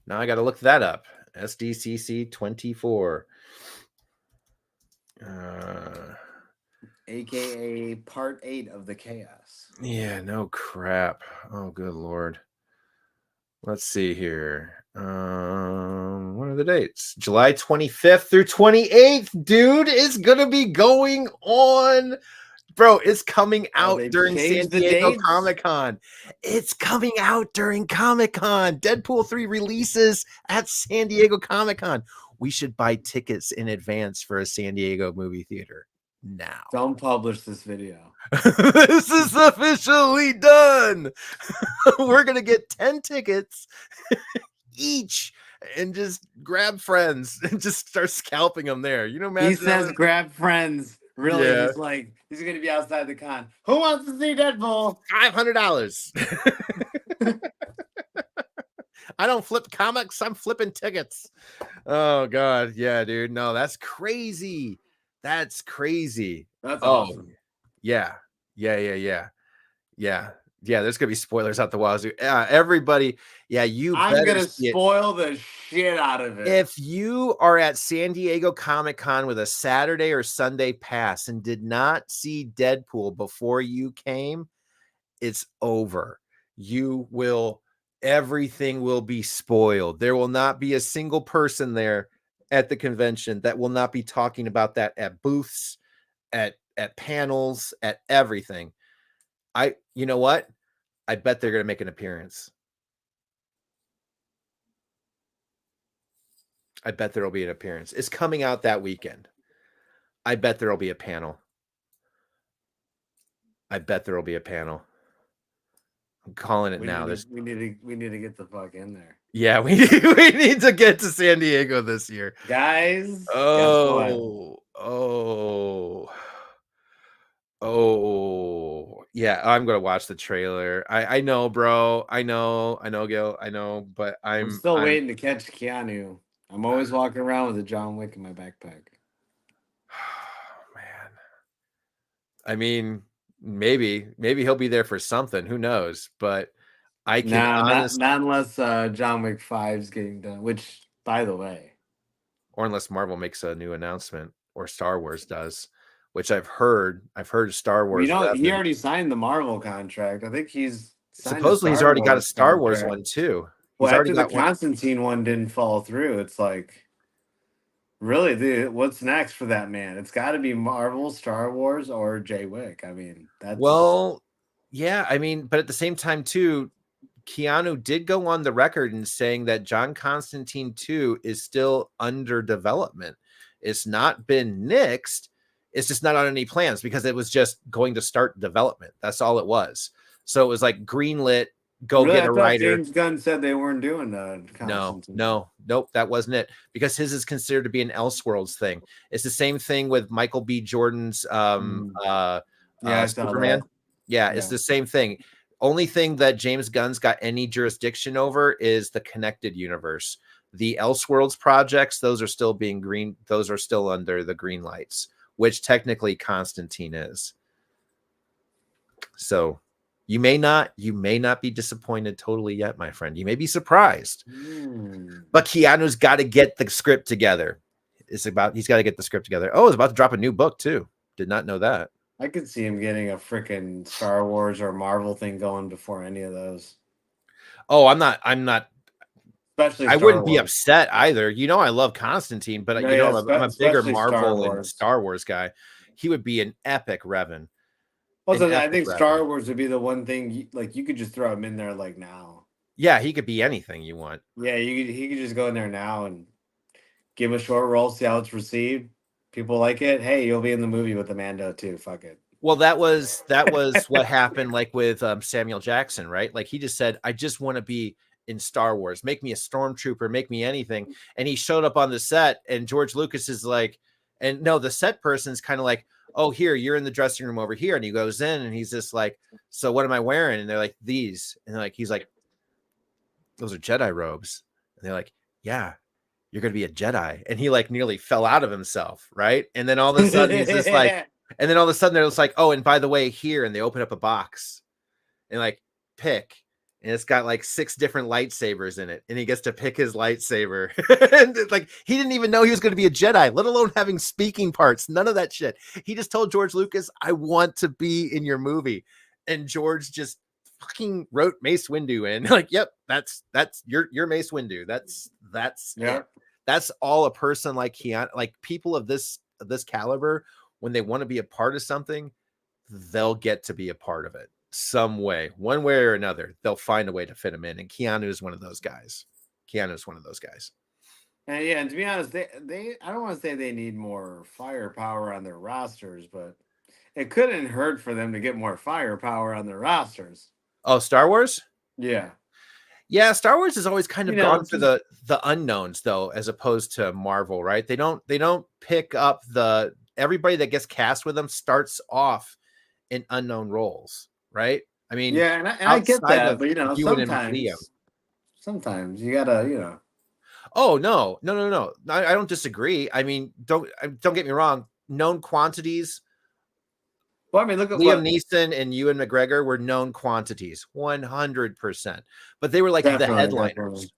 Now I got to look that up. SDCC 24. AKA Part 8 of the Chaos. Yeah, no crap. Oh, good Lord. Let's see here. What are the dates? July 25th through 28th, dude. It's going to be going on. Bro, it's coming out during San Diego Comic-Con. It's coming out during Comic-Con. Deadpool 3 releases at San Diego Comic-Con. We should buy tickets in advance for a San Diego movie theater now. Don't publish this video. This is officially done. We're going to get 10 tickets each and just grab friends and just start scalping them there. You know, he says grab friends. Really, yeah. He's going to be outside the con. Who wants to see Deadpool? $500. I don't flip comics. I'm flipping tickets. Oh, God. Yeah, dude. No, that's crazy. That's crazy. That's awesome. Yeah. Yeah. There's gonna be spoilers out the wazoo. Everybody, I'm gonna spoil the shit out of it. If you are at San Diego Comic-Con with a Saturday or Sunday pass and did not see Deadpool before you came, it's over. Everything will be spoiled. There will not be a single person there at the convention that will not be talking about that at booths, at panels, at everything. You know what? I bet they're going to make an appearance. I bet there'll be an appearance. It's coming out that weekend. I bet there'll be a panel. I'm calling it now. We need to get the fuck in there. Yeah, we need to get to San Diego this year, guys. Oh, yeah, I'm gonna watch the trailer. I know, bro. I know, Gil. I know, but I'm still waiting to catch Keanu. I'm always walking around with a John Wick in my backpack. Man, I mean, maybe he'll be there for something. Who knows? But I can not unless John Wick 5's getting done. Which, by the way, or unless Marvel makes a new announcement or Star Wars does. Which I've heard Star Wars. He already signed the Marvel contract. I think he's supposedly he's already got a Star Wars one too. Well, after the Constantine one didn't fall through, it's like, really, what's next for that man? It's got to be Marvel, Star Wars, or Jay Wick. I mean, that's yeah. I mean, but at the same time too, Keanu did go on the record in saying that John Constantine 2 is still under development. It's not been nixed. It's just not on any plans because it was just going to start development. That's all it was. So it was like greenlit, get a writer. James Gunn said they weren't doing nope, that wasn't it. Because his is considered to be an Elseworlds thing. It's the same thing with Michael B. Jordan's Superman. Yeah, it's the same thing. Only thing that James Gunn's got any jurisdiction over is the connected universe. The Elseworlds projects, those are still being those are still under the green lights, which technically Constantine is. So you may not be disappointed totally yet, my friend. You may be surprised. But Keanu's got to get the script together. He's got to get the script together. Oh, he's about to drop a new book too. Did not know that. I could see him getting a freaking Star Wars or Marvel thing going before any of those. Oh, I'm not especially I wouldn't be upset either. You know, I love Constantine, but I'm a bigger Marvel and Star Wars guy. He would be an epic Revan. Also, I think Star Wars would be the one thing you could just throw him in there like now. Yeah, he could be anything you want. Yeah, he could just go in there now and give a short role, see how it's received. People like it. Hey, you'll be in the movie with the Mando too. Fuck it. Well, that was what happened, like with Samuel Jackson, right? Like he just said, "I just want to be in Star Wars. Make me a stormtrooper. Make me anything." And he showed up on the set, and George Lucas is like, and no, the set person's kind of like, "Oh, here, you're in the dressing room over here," and he goes in, and he's just like, "So what am I wearing?" And they're like, "These," and like he's like, "Those are Jedi robes," and they're like, "Yeah." You're going to be a Jedi. And he like nearly fell out of himself. Right. And then all of a sudden he's just like, and then all of a sudden they're just like, oh, and by the way, here, and they open up a box and like pick, and it's got like 6 different lightsabers in it, and he gets to pick his lightsaber. And it's like he didn't even know he was going to be a Jedi, let alone having speaking parts. None of that shit. He just told George Lucas, "I want to be in your movie," and George just fucking wrote Mace Windu in. Like, yep, that's your Mace Windu. That's Yeah. it. That's all a person like Keanu, like people of this caliber, when they want to be a part of something, they'll get to be a part of it some way, one way or another. They'll find a way to fit him in, and Keanu is one of those guys. Keanu is one of those guys. And yeah, and to be honest, they I don't want to say they need more firepower on their rosters, but it couldn't hurt for them to get more firepower on their rosters. Oh, Star Wars? Yeah. Yeah, Star Wars has always kind of You know, gone for the unknowns though, as opposed to Marvel, right? They don't pick up the everybody that gets cast with them starts off in unknown roles, right? I mean, yeah, and I get outside that, of but you know, Ewan and McLeod. sometimes you gotta, you know. Oh no. I don't disagree. I mean, don't get me wrong. Known quantities. Well, I mean, look at Liam what Neeson and Ewan McGregor were known quantities, 100%. But they were like the definitely, headliners. definitely.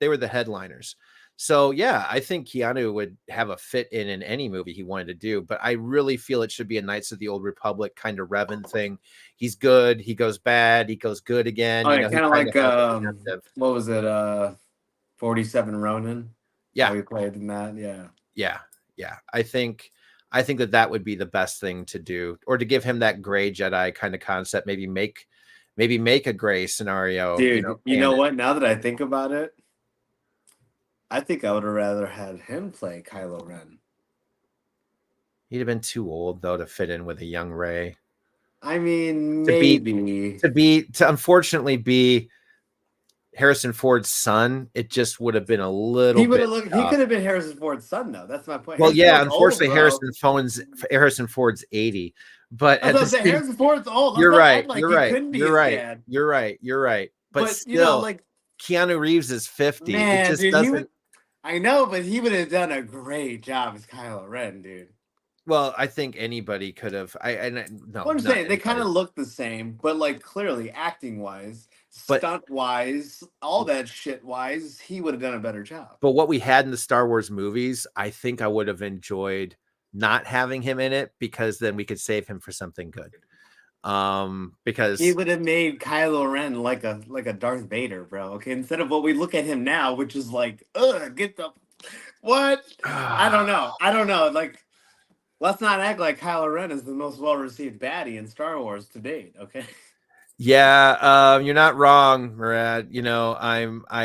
They were the headliners. So yeah, I think Keanu would have a fit in any movie he wanted to do. But I really feel it should be a Knights of the Old Republic kind of Revan thing. He's good, he goes bad, he goes good again. Oh You yeah, know, he kind of kind of like has a redemptive. what was it? 47 Ronin. How Yeah, he played in that, yeah. yeah. I think that would be the best thing to do, or to give him that gray Jedi kind of concept. Maybe make a gray scenario. You know, Dude, you know canon. what? Now that I think about it, I think I would have rather had him play Kylo Ren. He'd have been too old though to fit in with a young Rey. I mean, To be maybe. to unfortunately be Harrison Ford's son, it just would have been a little He would bit have looked. He tough. could have been Harrison Ford's son, though. That's my point. Well, Harrison yeah, Ford's old, unfortunately, bro. Harrison Ford's 80, but I was at the gonna say same, Harrison Ford's old. Let's you're not right, act like you're he right, couldn't be you're his right, dad. you're right. But But you know, still, like, Keanu Reeves is 50. It man, just dude, he doesn't. would. I know, but he would have done a great job as Kylo Ren, dude. Well, I think anybody could have. No, What I'm not saying, they kind anybody. of look the same, but like clearly, acting wise, But stunt wise, all that shit wise, he would have done a better job. what we had in the Star Wars movies, I think I would have enjoyed not having him in it, because then we could save him for something good. Because He would have made Kylo Ren like a Darth Vader, bro. Okay, instead of what we look at him now, which is like, ugh, get the what? I don't know. I don't know. Like, let's not act like Kylo Ren is the most well-received baddie in Star Wars to date. Okay. yeah, you're not wrong, Murad. You know,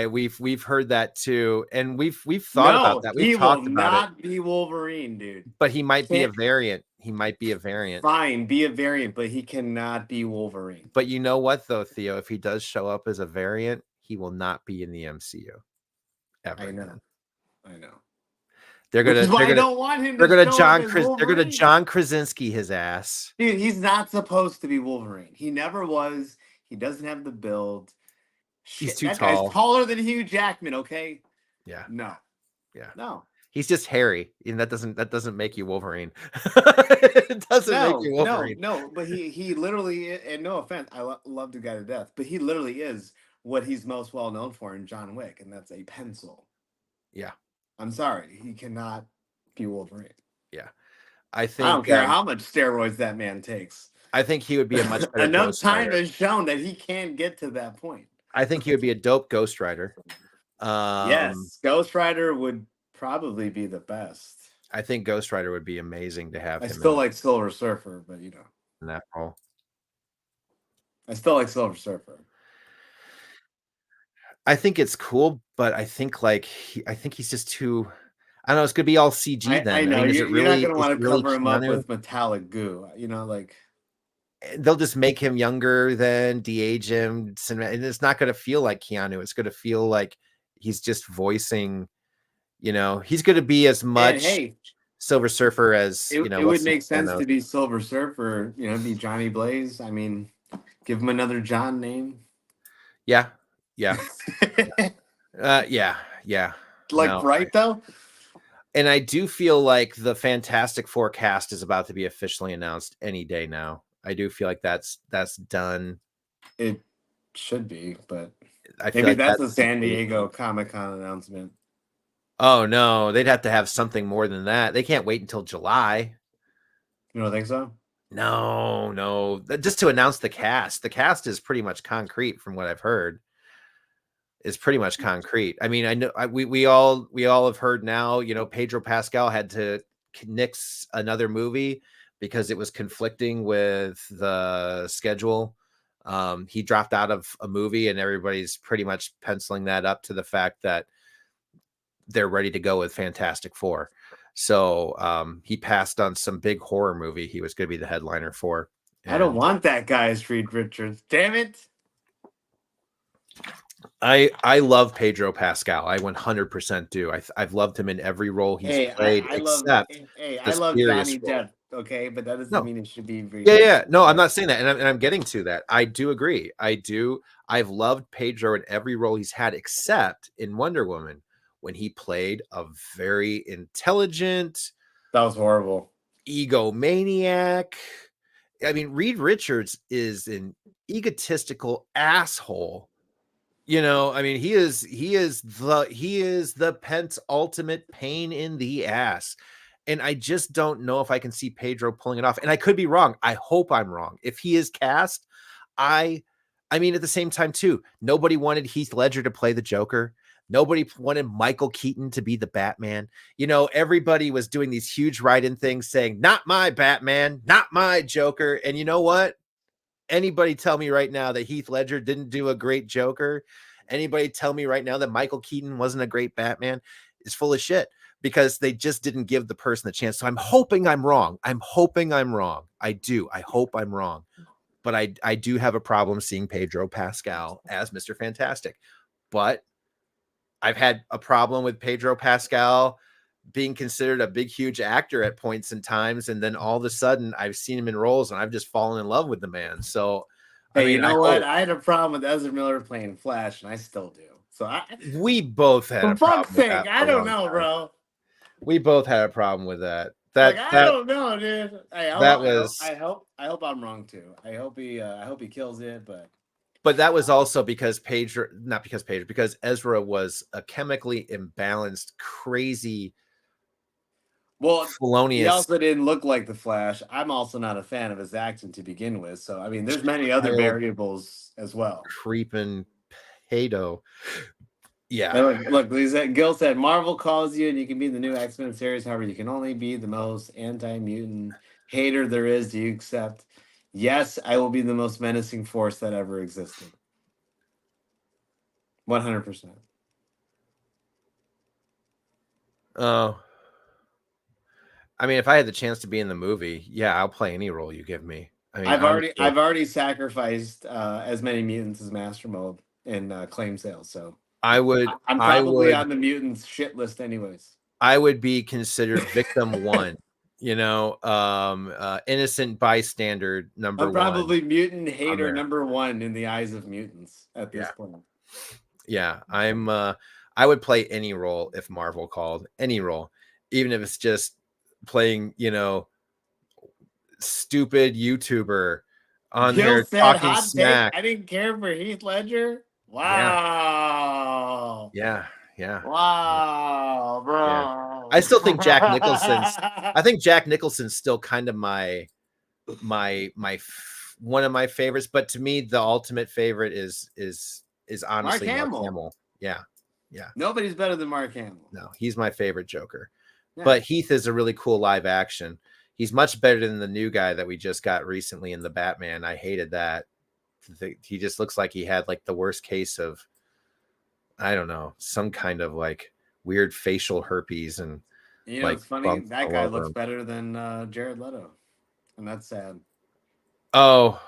we've heard that too, and we've thought about No, that. We've he will talked about it, not be Wolverine, dude. but he might be a Can't, variant. He might be a variant. fine, be a variant, but he cannot be Wolverine. But you know what, though, Theo? If he does show up as a variant, he will not be in the MCU ever. I know. Again. I know. They're Which gonna is why they're I gonna don't want him they're to gonna show up John as They're gonna Wolverine. John Krasinski his ass. Dude, he's not supposed to be Wolverine. He never was. He doesn't have the build. He's Shit, too that tall. guy's taller than Hugh Jackman, okay? Yeah. No. Yeah. No. He's just hairy, and that doesn't make you Wolverine. It doesn't make you Wolverine. No. But he literally, and no offense, I love the guy to death, but he literally is what he's most well known for in John Wick, and that's a pencil. Yeah. I'm sorry, he cannot be Wolverine. Yeah. I don't think care how much steroids that man takes. I think he would be a much better Enough Ghost time Rider. has shown that he can get to that point. I think he would be a dope Ghost Rider. Yes, Ghost Rider would probably be the best. I think Ghost Rider would be amazing to have. I him still like Silver Surfer, but you know, in that role. I still like Silver Surfer. I think it's cool, but I think I think he's just too. I don't know. It's gonna be all CG then. I I know mean, you're not gonna is want it to really cover him up Keanu? with metallic goo. You know, like They'll just make him younger, then de-age him, and it's not gonna feel like Keanu. It's gonna feel like he's just voicing. He's gonna be as and much hey, Silver Surfer as it would what's make sense Thanos. to be Silver Surfer. You know, be Johnny Blaze. I mean, give him another John name. Yeah, yeah, yeah. Like No, right though. and I do feel like the Fantastic Four cast is about to be officially announced any day now. I do feel like that's done. It should be, but I feel maybe like that's that's a the San date. Diego Comic-Con announcement. Oh no, they'd have to have something more than that. They can't wait until July. You don't think so? No, just to announce the cast. The cast is pretty much concrete from what I've heard. Is pretty much concrete. I mean, I know we all have heard now. Pedro Pascal had to nix another movie because it was conflicting with the schedule. He dropped out of a movie, and everybody's pretty much penciling that up to the fact that they're ready to go with Fantastic Four. So he passed on some big horror movie he was going to be the headliner for. I don't And want that guy as Reed Richards. Damn it! I love Pedro Pascal. I 100% do. I've loved him in every role he's Hey, played except I the love serious Johnny role. Depp. Okay, but that doesn't No, mean it should be Reed yeah, Richards. no, I'm Okay? not saying that, and I'm getting to that. I do agree. I do. I've loved Pedro in every role he's had, except in Wonder Woman when he played a very intelligent That was horrible. egomaniac. I mean, Reed Richards is an egotistical asshole. I mean, he is the Pence ultimate pain in the ass. And I just don't know if I can see Pedro pulling it off. And I could be wrong. I hope I'm wrong. If he is cast, I mean, at the same time, too, nobody wanted Heath Ledger to play the Joker. Nobody wanted Michael Keaton to be the Batman. Everybody was doing these huge write-in things saying, not my Batman, not my Joker. And you know what? Anybody tell me right now that Heath Ledger didn't do a great Joker? Anybody tell me right now that Michael Keaton wasn't a great Batman? Is full of shit because they just didn't give the person the chance. So I'm hoping I'm wrong. I do. I hope I'm wrong. But I do have a problem seeing Pedro Pascal as Mr. Fantastic. But I've had a problem with Pedro Pascal being considered a big, huge actor at points and times. And then all of a sudden I've seen him in roles and I've just fallen in love with the man. So, I Hey, you mean, I know what? hope I had a problem with Ezra Miller playing Flash, and I still do. So, we both had for a fuck's problem with sake, that I for a don't long know, time. bro. We both had a problem with that. Like, That, I that, don't know, dude. Hey, that was, I hope I'm wrong too. I hope he kills it, but that was also because because Ezra was a chemically imbalanced, crazy, well, he felonious, also didn't look like the Flash. I'm also not a fan of his acting to begin with. So, I mean, there's many other child variables as well. creeping pedo. Yeah. And look, Gil said Marvel calls you and you can be in the new X-Men series. However, you can only be the most anti-mutant hater there is. Do you accept? Yes, I will be the most menacing force that ever existed. 100%. Oh, I mean, if I had the chance to be in the movie, yeah, I'll play any role you give me. I mean, honestly, I've already sacrificed as many mutants as Master Mold in claim sales, so I would, I'm I probably would, on the mutants shit list anyways. I would be considered victim one. Innocent bystander number I'm one probably mutant on hater there. number one in the eyes of mutants at this Yeah, point. yeah. I would play any role if Marvel called any role, even if it's just playing, stupid YouTuber on Gil there said, talking "Hot take. smack. I didn't care for Heath Ledger." Yeah, Wow, yeah, yeah, wow, yeah. bro. I still think I think Jack Nicholson's still kind of my one of my favorites, but to me the ultimate favorite is Mark honestly Mark Hamill. Hamill. Yeah, Nobody's better than Mark Hamill. no, he's my favorite Joker. Yeah. But Heath is a really cool live action. He's much better than the new guy that we just got recently in the Batman. I hated that. He just looks like he had like the worst case of, I don't know, some kind of like weird facial herpes. And You know, like it's funny. bumps That all guy over looks him. better than Jared Leto, and that's sad. Oh,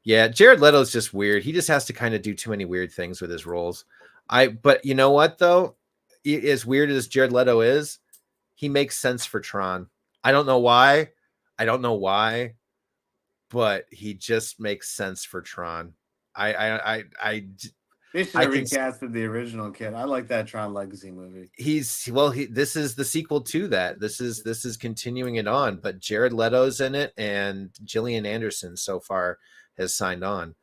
yeah. Jared Leto's just weird. He just has to kind of do too many weird things with his roles. But you know what though? As weird as Jared Leto is, he makes sense for Tron. I don't know why. I don't know why, but he just makes sense for Tron. I I I I They should I have can recasted the original kid. I like that Tron Legacy movie. this is the sequel to that. This is continuing it on, but Jared Leto's in it and Gillian Anderson so far has signed on.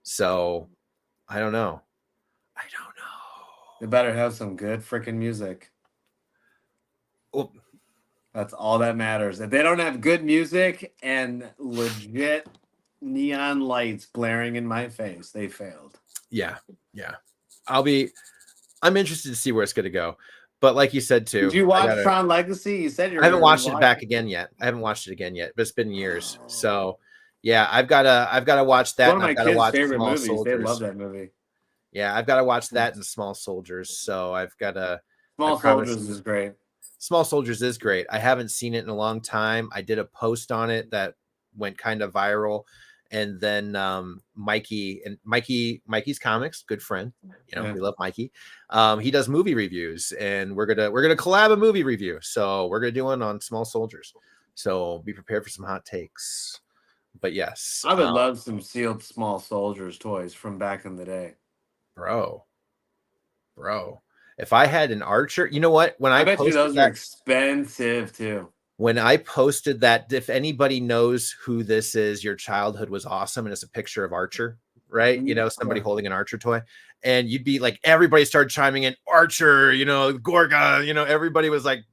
So I don't know. I don't know. They better have some good freaking music. Well, That's all that matters. If they don't have good music and legit neon lights blaring in my face, they failed. yeah. I'm interested to see where it's going to go. But like you said too, Did you watch Tron Legacy? You said you were I haven't going to watched it rewatch back it. again yet. I haven't watched it again yet, but it's been years. Oh. So yeah, I've gotta watch that. One of And my I've got to kids' watch favorite Small movies. They love Soldiers. that movie. Yeah, I've got to watch that and Small Soldiers. So I've got to. Small Soldiers is great. Small Soldiers is great. I haven't seen it in a long time. I did a post on it that went kind of viral, and then Mikey's Comics, good friend. You know, Yeah. we love Mikey. He does movie reviews, and we're gonna collab a movie review. So we're gonna do one on Small Soldiers. So be prepared for some hot takes. But yes, I would love some sealed Small Soldiers toys from back in the day. bro. If I had an Archer, you know what? When I I bet you posted those are that, expensive too. when I posted that, if anybody knows who this is, your childhood was awesome, and it's a picture of Archer, right? You know, somebody holding an Archer toy, and you'd be like, everybody started chiming in, Archer, you know, Gorga, you know, everybody was like,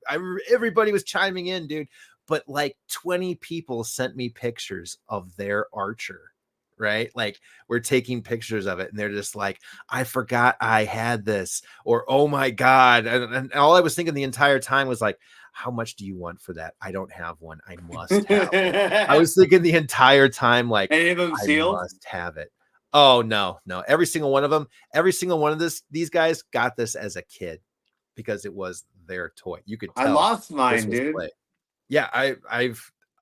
everybody was chiming in, dude. But like 20 people sent me pictures of their Archer, right? Like we're taking pictures of it, and they're just like, I forgot I had this, or oh my God. And all I was thinking the entire time was like, how much do you want for that? I don't have one. I must have one. I was thinking the entire time, like, any of them I sealed? must have it. Oh no. Every single one of them, every single one of these guys got this as a kid because it was their toy. You could tell. I lost mine, dude. Play. Yeah, I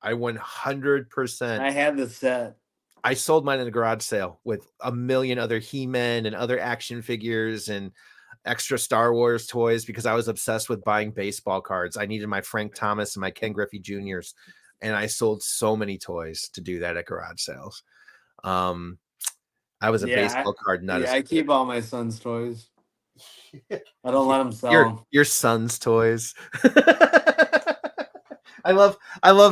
100%. I had the set. I sold mine in a garage sale with a million other He-Man and other action figures and extra Star Wars toys because I was obsessed with buying baseball cards. I needed my Frank Thomas and my Ken Griffey Juniors, and I sold so many toys to do that at garage sales. I was a baseball card nut. Yeah, I keep all my son's toys. I don't let them sell your son's toys. I love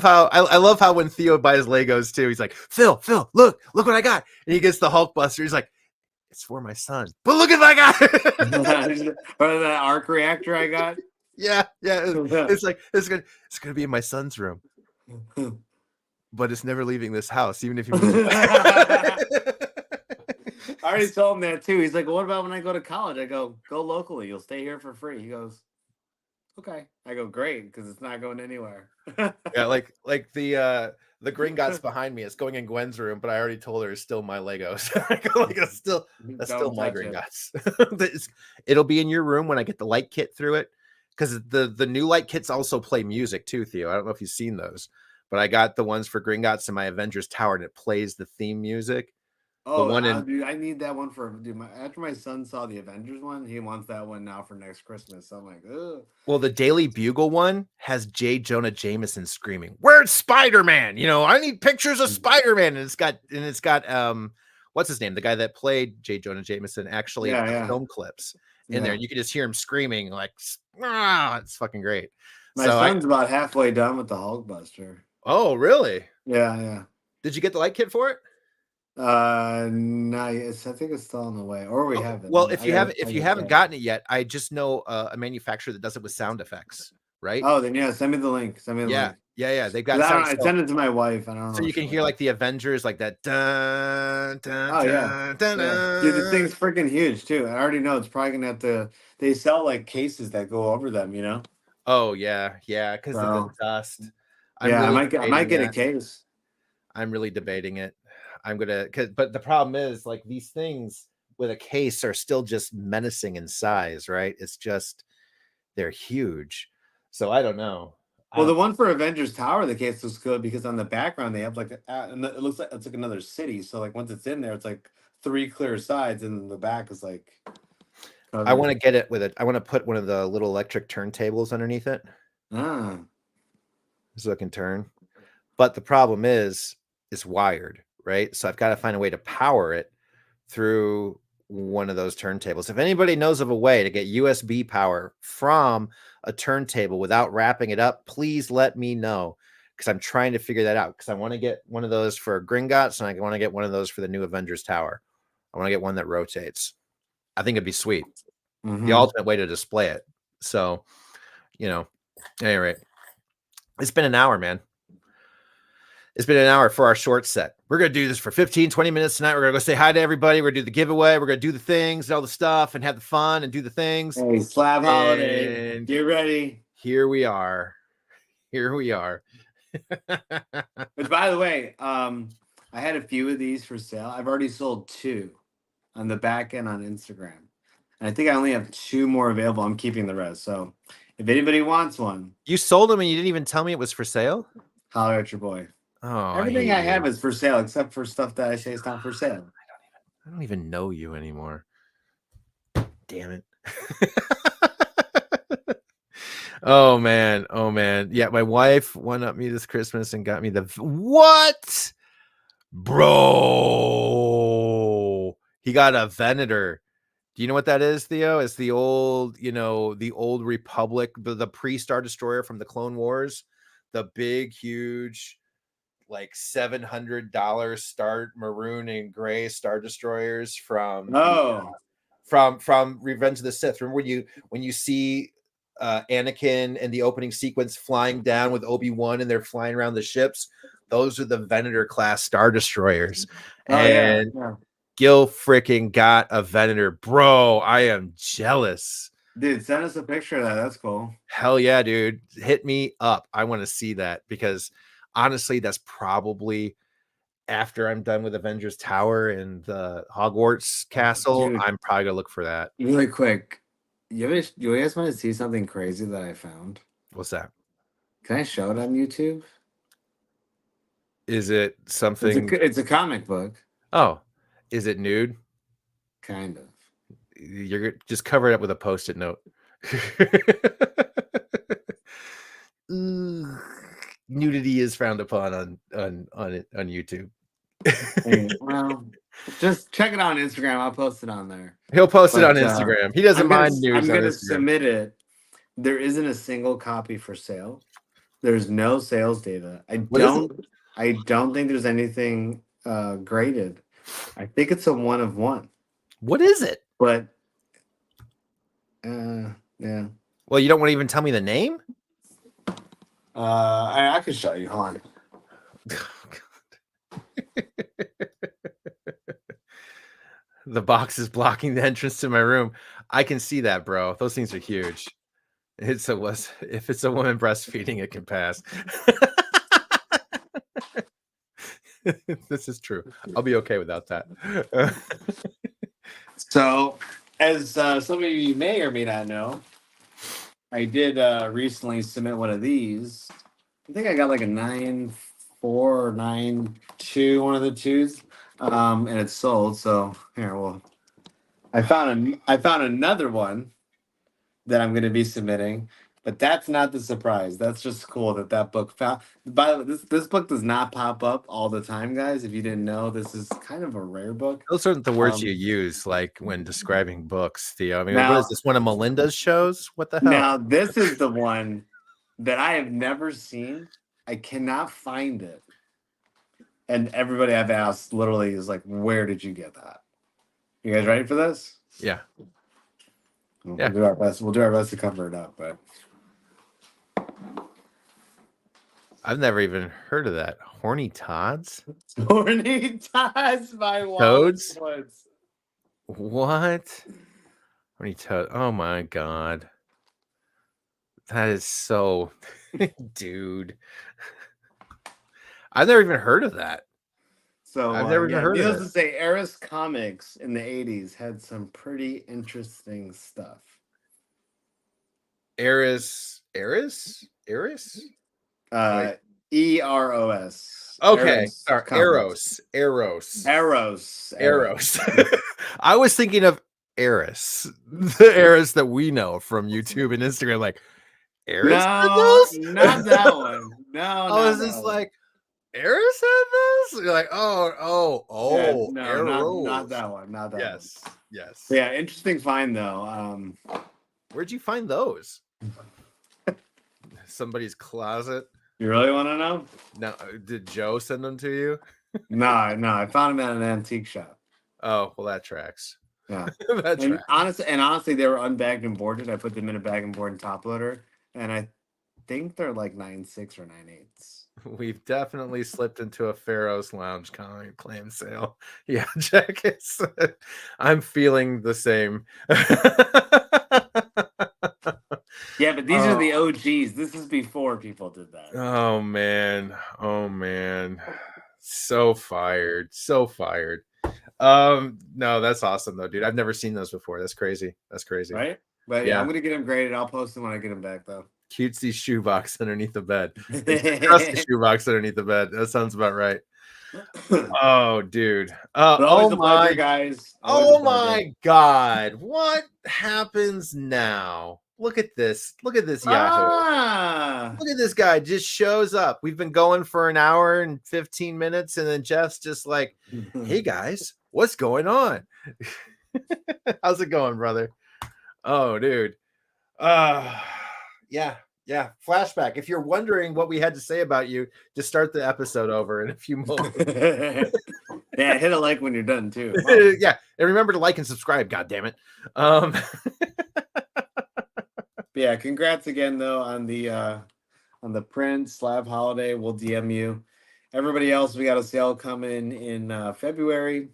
how when Theo buys Legos too, he's like, Phil, look what I got. And he gets the Hulkbuster. He's like, it's for my son. But look at that guy. Or that arc reactor I got. Yeah. It's like it's gonna be in my son's room. But it's never leaving this house, even if you move. I already told him that too. He's like, well, what about when I go to college? I go locally. You'll stay here for free. He goes, okay. I go, great, because it's not going anywhere. Yeah, like the Gringotts behind me. It's going in Gwen's room, but I already told her it's still my Legos. That's still my Gringotts. It'll be in your room when I get the light kit through it, because the new light kits also play music too, Theo. I don't know if you've seen those, but I got the ones for Gringotts in my Avengers Tower, and it plays the theme music. Oh, dude, I need that one for after my son saw the Avengers one, he wants that one now for next Christmas. So I'm like, ugh. Well, the Daily Bugle one has J. Jonah Jameson screaming, "Where's Spider-Man? You know, I need pictures of Spider-Man." And it's got what's his name? The guy that played J. Jonah Jameson actually film clips in there, and you can just hear him screaming like, it's fucking great. My son's about halfway done with the Hulkbuster. Oh, really? Yeah. Did you get the light kit for it? No, I think it's still on the way, or we have it. Well, if you haven't gotten it yet, I just know a manufacturer that does it with sound effects, right? Oh, then send me the link. Yeah. They've got. I send it to my wife. I don't know. So you can hear like the Avengers, like that. Dun, dun, oh yeah. Dun, yeah. Dude, this thing's freaking huge too. I already know it's probably gonna have to. They sell like cases that go over them, you know. Oh yeah, because of the dust. I might get a case. I'm really debating it. But the problem is, like, these things with a case are still just menacing in size, right? It's just they're huge. So I don't know. Well, the one for Avengers Tower, the case looks good because on the background they have like and it looks like it's like another city. So like once it's in there, it's like 3 clear sides, and then the back is like. I want to get it with it. I want to put one of the little electric turntables underneath it, so it can turn. But the problem is, it's wired, right? So I've got to find a way to power it through one of those turntables. If anybody knows of a way to get USB power from a turntable without wrapping it up, please let me know, because I'm trying to figure that out, because I want to get one of those for Gringotts, and I want to get one of those for the new Avengers Tower. I want to get one that rotates. I think it'd be sweet. The ultimate way to display it. So, anyway, it's been an hour, man. It's been an hour for our short set. We're going to do this for 15, 20 minutes tonight. We're going to go say hi to everybody. We're going to do the giveaway. We're going to do the things and all the stuff and have the fun and do the things. Hey, Slab Holiday. Get ready. Here we are. Which, by the way, I had a few of these for sale. I've already sold 2 on the back end on Instagram. And I think I only have 2 more available. I'm keeping the rest. So if anybody wants one. You sold them and you didn't even tell me it was for sale? Holler at your boy. Oh, everything I have is for sale except for stuff that I say is not for sale. I don't even know you anymore. Damn it. Oh man. Yeah, my wife won up me this Christmas and got me the what? Bro. He got a Venator. Do you know what that is, Theo? It's the old, the old Republic, the pre-Star Destroyer from the Clone Wars, the big, huge, like $700 star maroon and gray Star Destroyers from from Revenge of the Sith. Remember when you see Anakin in the opening sequence flying down with Obi-Wan and they're flying around the ships? Those are the Venator class Star Destroyers. Yeah. Gil freaking got a Venator. Bro, I am jealous. Dude, send us a picture of that. That's cool. Hell yeah, dude. Hit me up. I want to see that, because honestly, that's probably after I'm done with Avengers Tower and the Hogwarts Castle. Dude, I'm probably gonna look for that. Really quick, you guys want to see something crazy that I found? What's that? Can I show it on YouTube? Is it something? It's a comic book. Oh, is it nude? Kind of. You're just cover it up with a Post-it note. Nudity is frowned upon on YouTube. Well, just check it out on Instagram. I'll post it on there. He'll post it on Instagram. He doesn't mind news. I'm gonna submit it. There isn't a single copy for sale. There's no sales data. I don't think there's anything graded. I think it's a 1 of 1. What is it? But yeah. Well, you don't want to even tell me the name? I can show you. Hold on. The box is blocking the entrance to my room. I can see that, bro. Those things are huge. If it's a woman breastfeeding, it can pass. This is true. I'll be okay without that. So, as some of you may or may not know, I did recently submit one of these. I think I got like a 9.4 or 9.2, one of the twos, and it's sold. So here, well, I found another one that I'm going to be submitting. But that's not the surprise. That's just cool that book found. By the way, this book does not pop up all the time, guys. If you didn't know, this is kind of a rare book. Those aren't the words you use, like when describing books, Theo. I mean, what is this? One of Melinda's shows? What the hell? Now, this is the one that I have never seen. I cannot find it. And everybody I've asked literally is like, where did you get that? You guys ready for this? Yeah. We'll do our best. We'll do our best to cover it up, but I've never even heard of that. Horny Toads? Horny Toads by Toads? Woods. What? Horny Toad. Oh my god. That is so dude. I've never even heard of that. So I've never even heard of it. Needless to say, Eris Comics in the 80s had some pretty interesting stuff. Eris. Wait. Eros. Okay. Eros Sorry. complex. Eros. Eros. I was thinking of Eris, the Eris that we know from YouTube and Instagram. Like, Eris had No, those? not that one. No, I not was that just one. like, Eris had those? You're like, Yeah, no, not Eros. that one. Not that one. Yes. Yeah, interesting find though. Where'd you find those? Somebody's closet? You really want to know? No, did Joe send them to you? No, I found them at an antique shop. Oh, well, that tracks. Yeah. That And tracks. honestly, they were unbagged and boarded. I put them in a bag and board and top loader, and I think they're like 9.6 or 9.8. We've definitely slipped into a Pharaoh's Lounge claim sale. Yeah, Jack, I'm feeling the same. Yeah, but these are the OGs. This is before people did that. Oh man. So fired. No, that's awesome though, dude. I've never seen those before. That's crazy. Right? But yeah, Yeah. I'm gonna get them graded. I'll post them when I get them back though. Cutesy shoebox underneath the bed. Crusty shoebox underneath the bed. That sounds about right. Oh, dude. Always a pleasure, guys. Oh my God. What happens now? Look at this. Look at this Yahoo. Look at this guy just shows up. We've been going for an hour and 15 minutes, and then Jeff's just like, hey guys, what's going on? How's it going, brother? Oh, dude. Yeah. Flashback. If you're wondering what we had to say about you, just start the episode over in a few moments. Yeah, hit a like when you're done too. Yeah, and remember to like and subscribe. God damn it. Yeah, congrats again though on the print slab holiday. We'll DM you. Everybody else, we got a sale coming in February.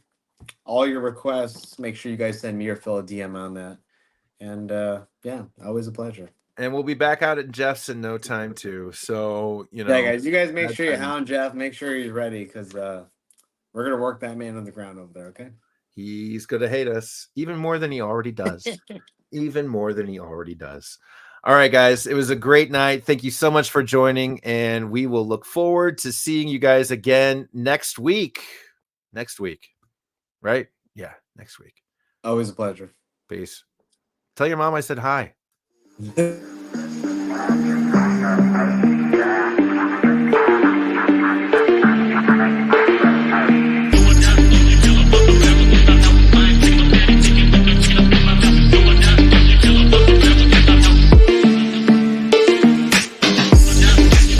All your requests, make sure you guys send me or Phil a DM on that. And yeah, always a pleasure. And we'll be back out at Jeff's in no time too. So you know, yeah, guys, you guys make sure you hound Jeff. Make sure he's ready because we're gonna work that man on the ground over there. Okay. He's gonna hate us even more than he already does. All right, guys. It was a great night. Thank you so much for joining, and we will look forward to seeing you guys again next week. Right? Yeah, next week. Always a pleasure. Peace. Tell your mom I said hi.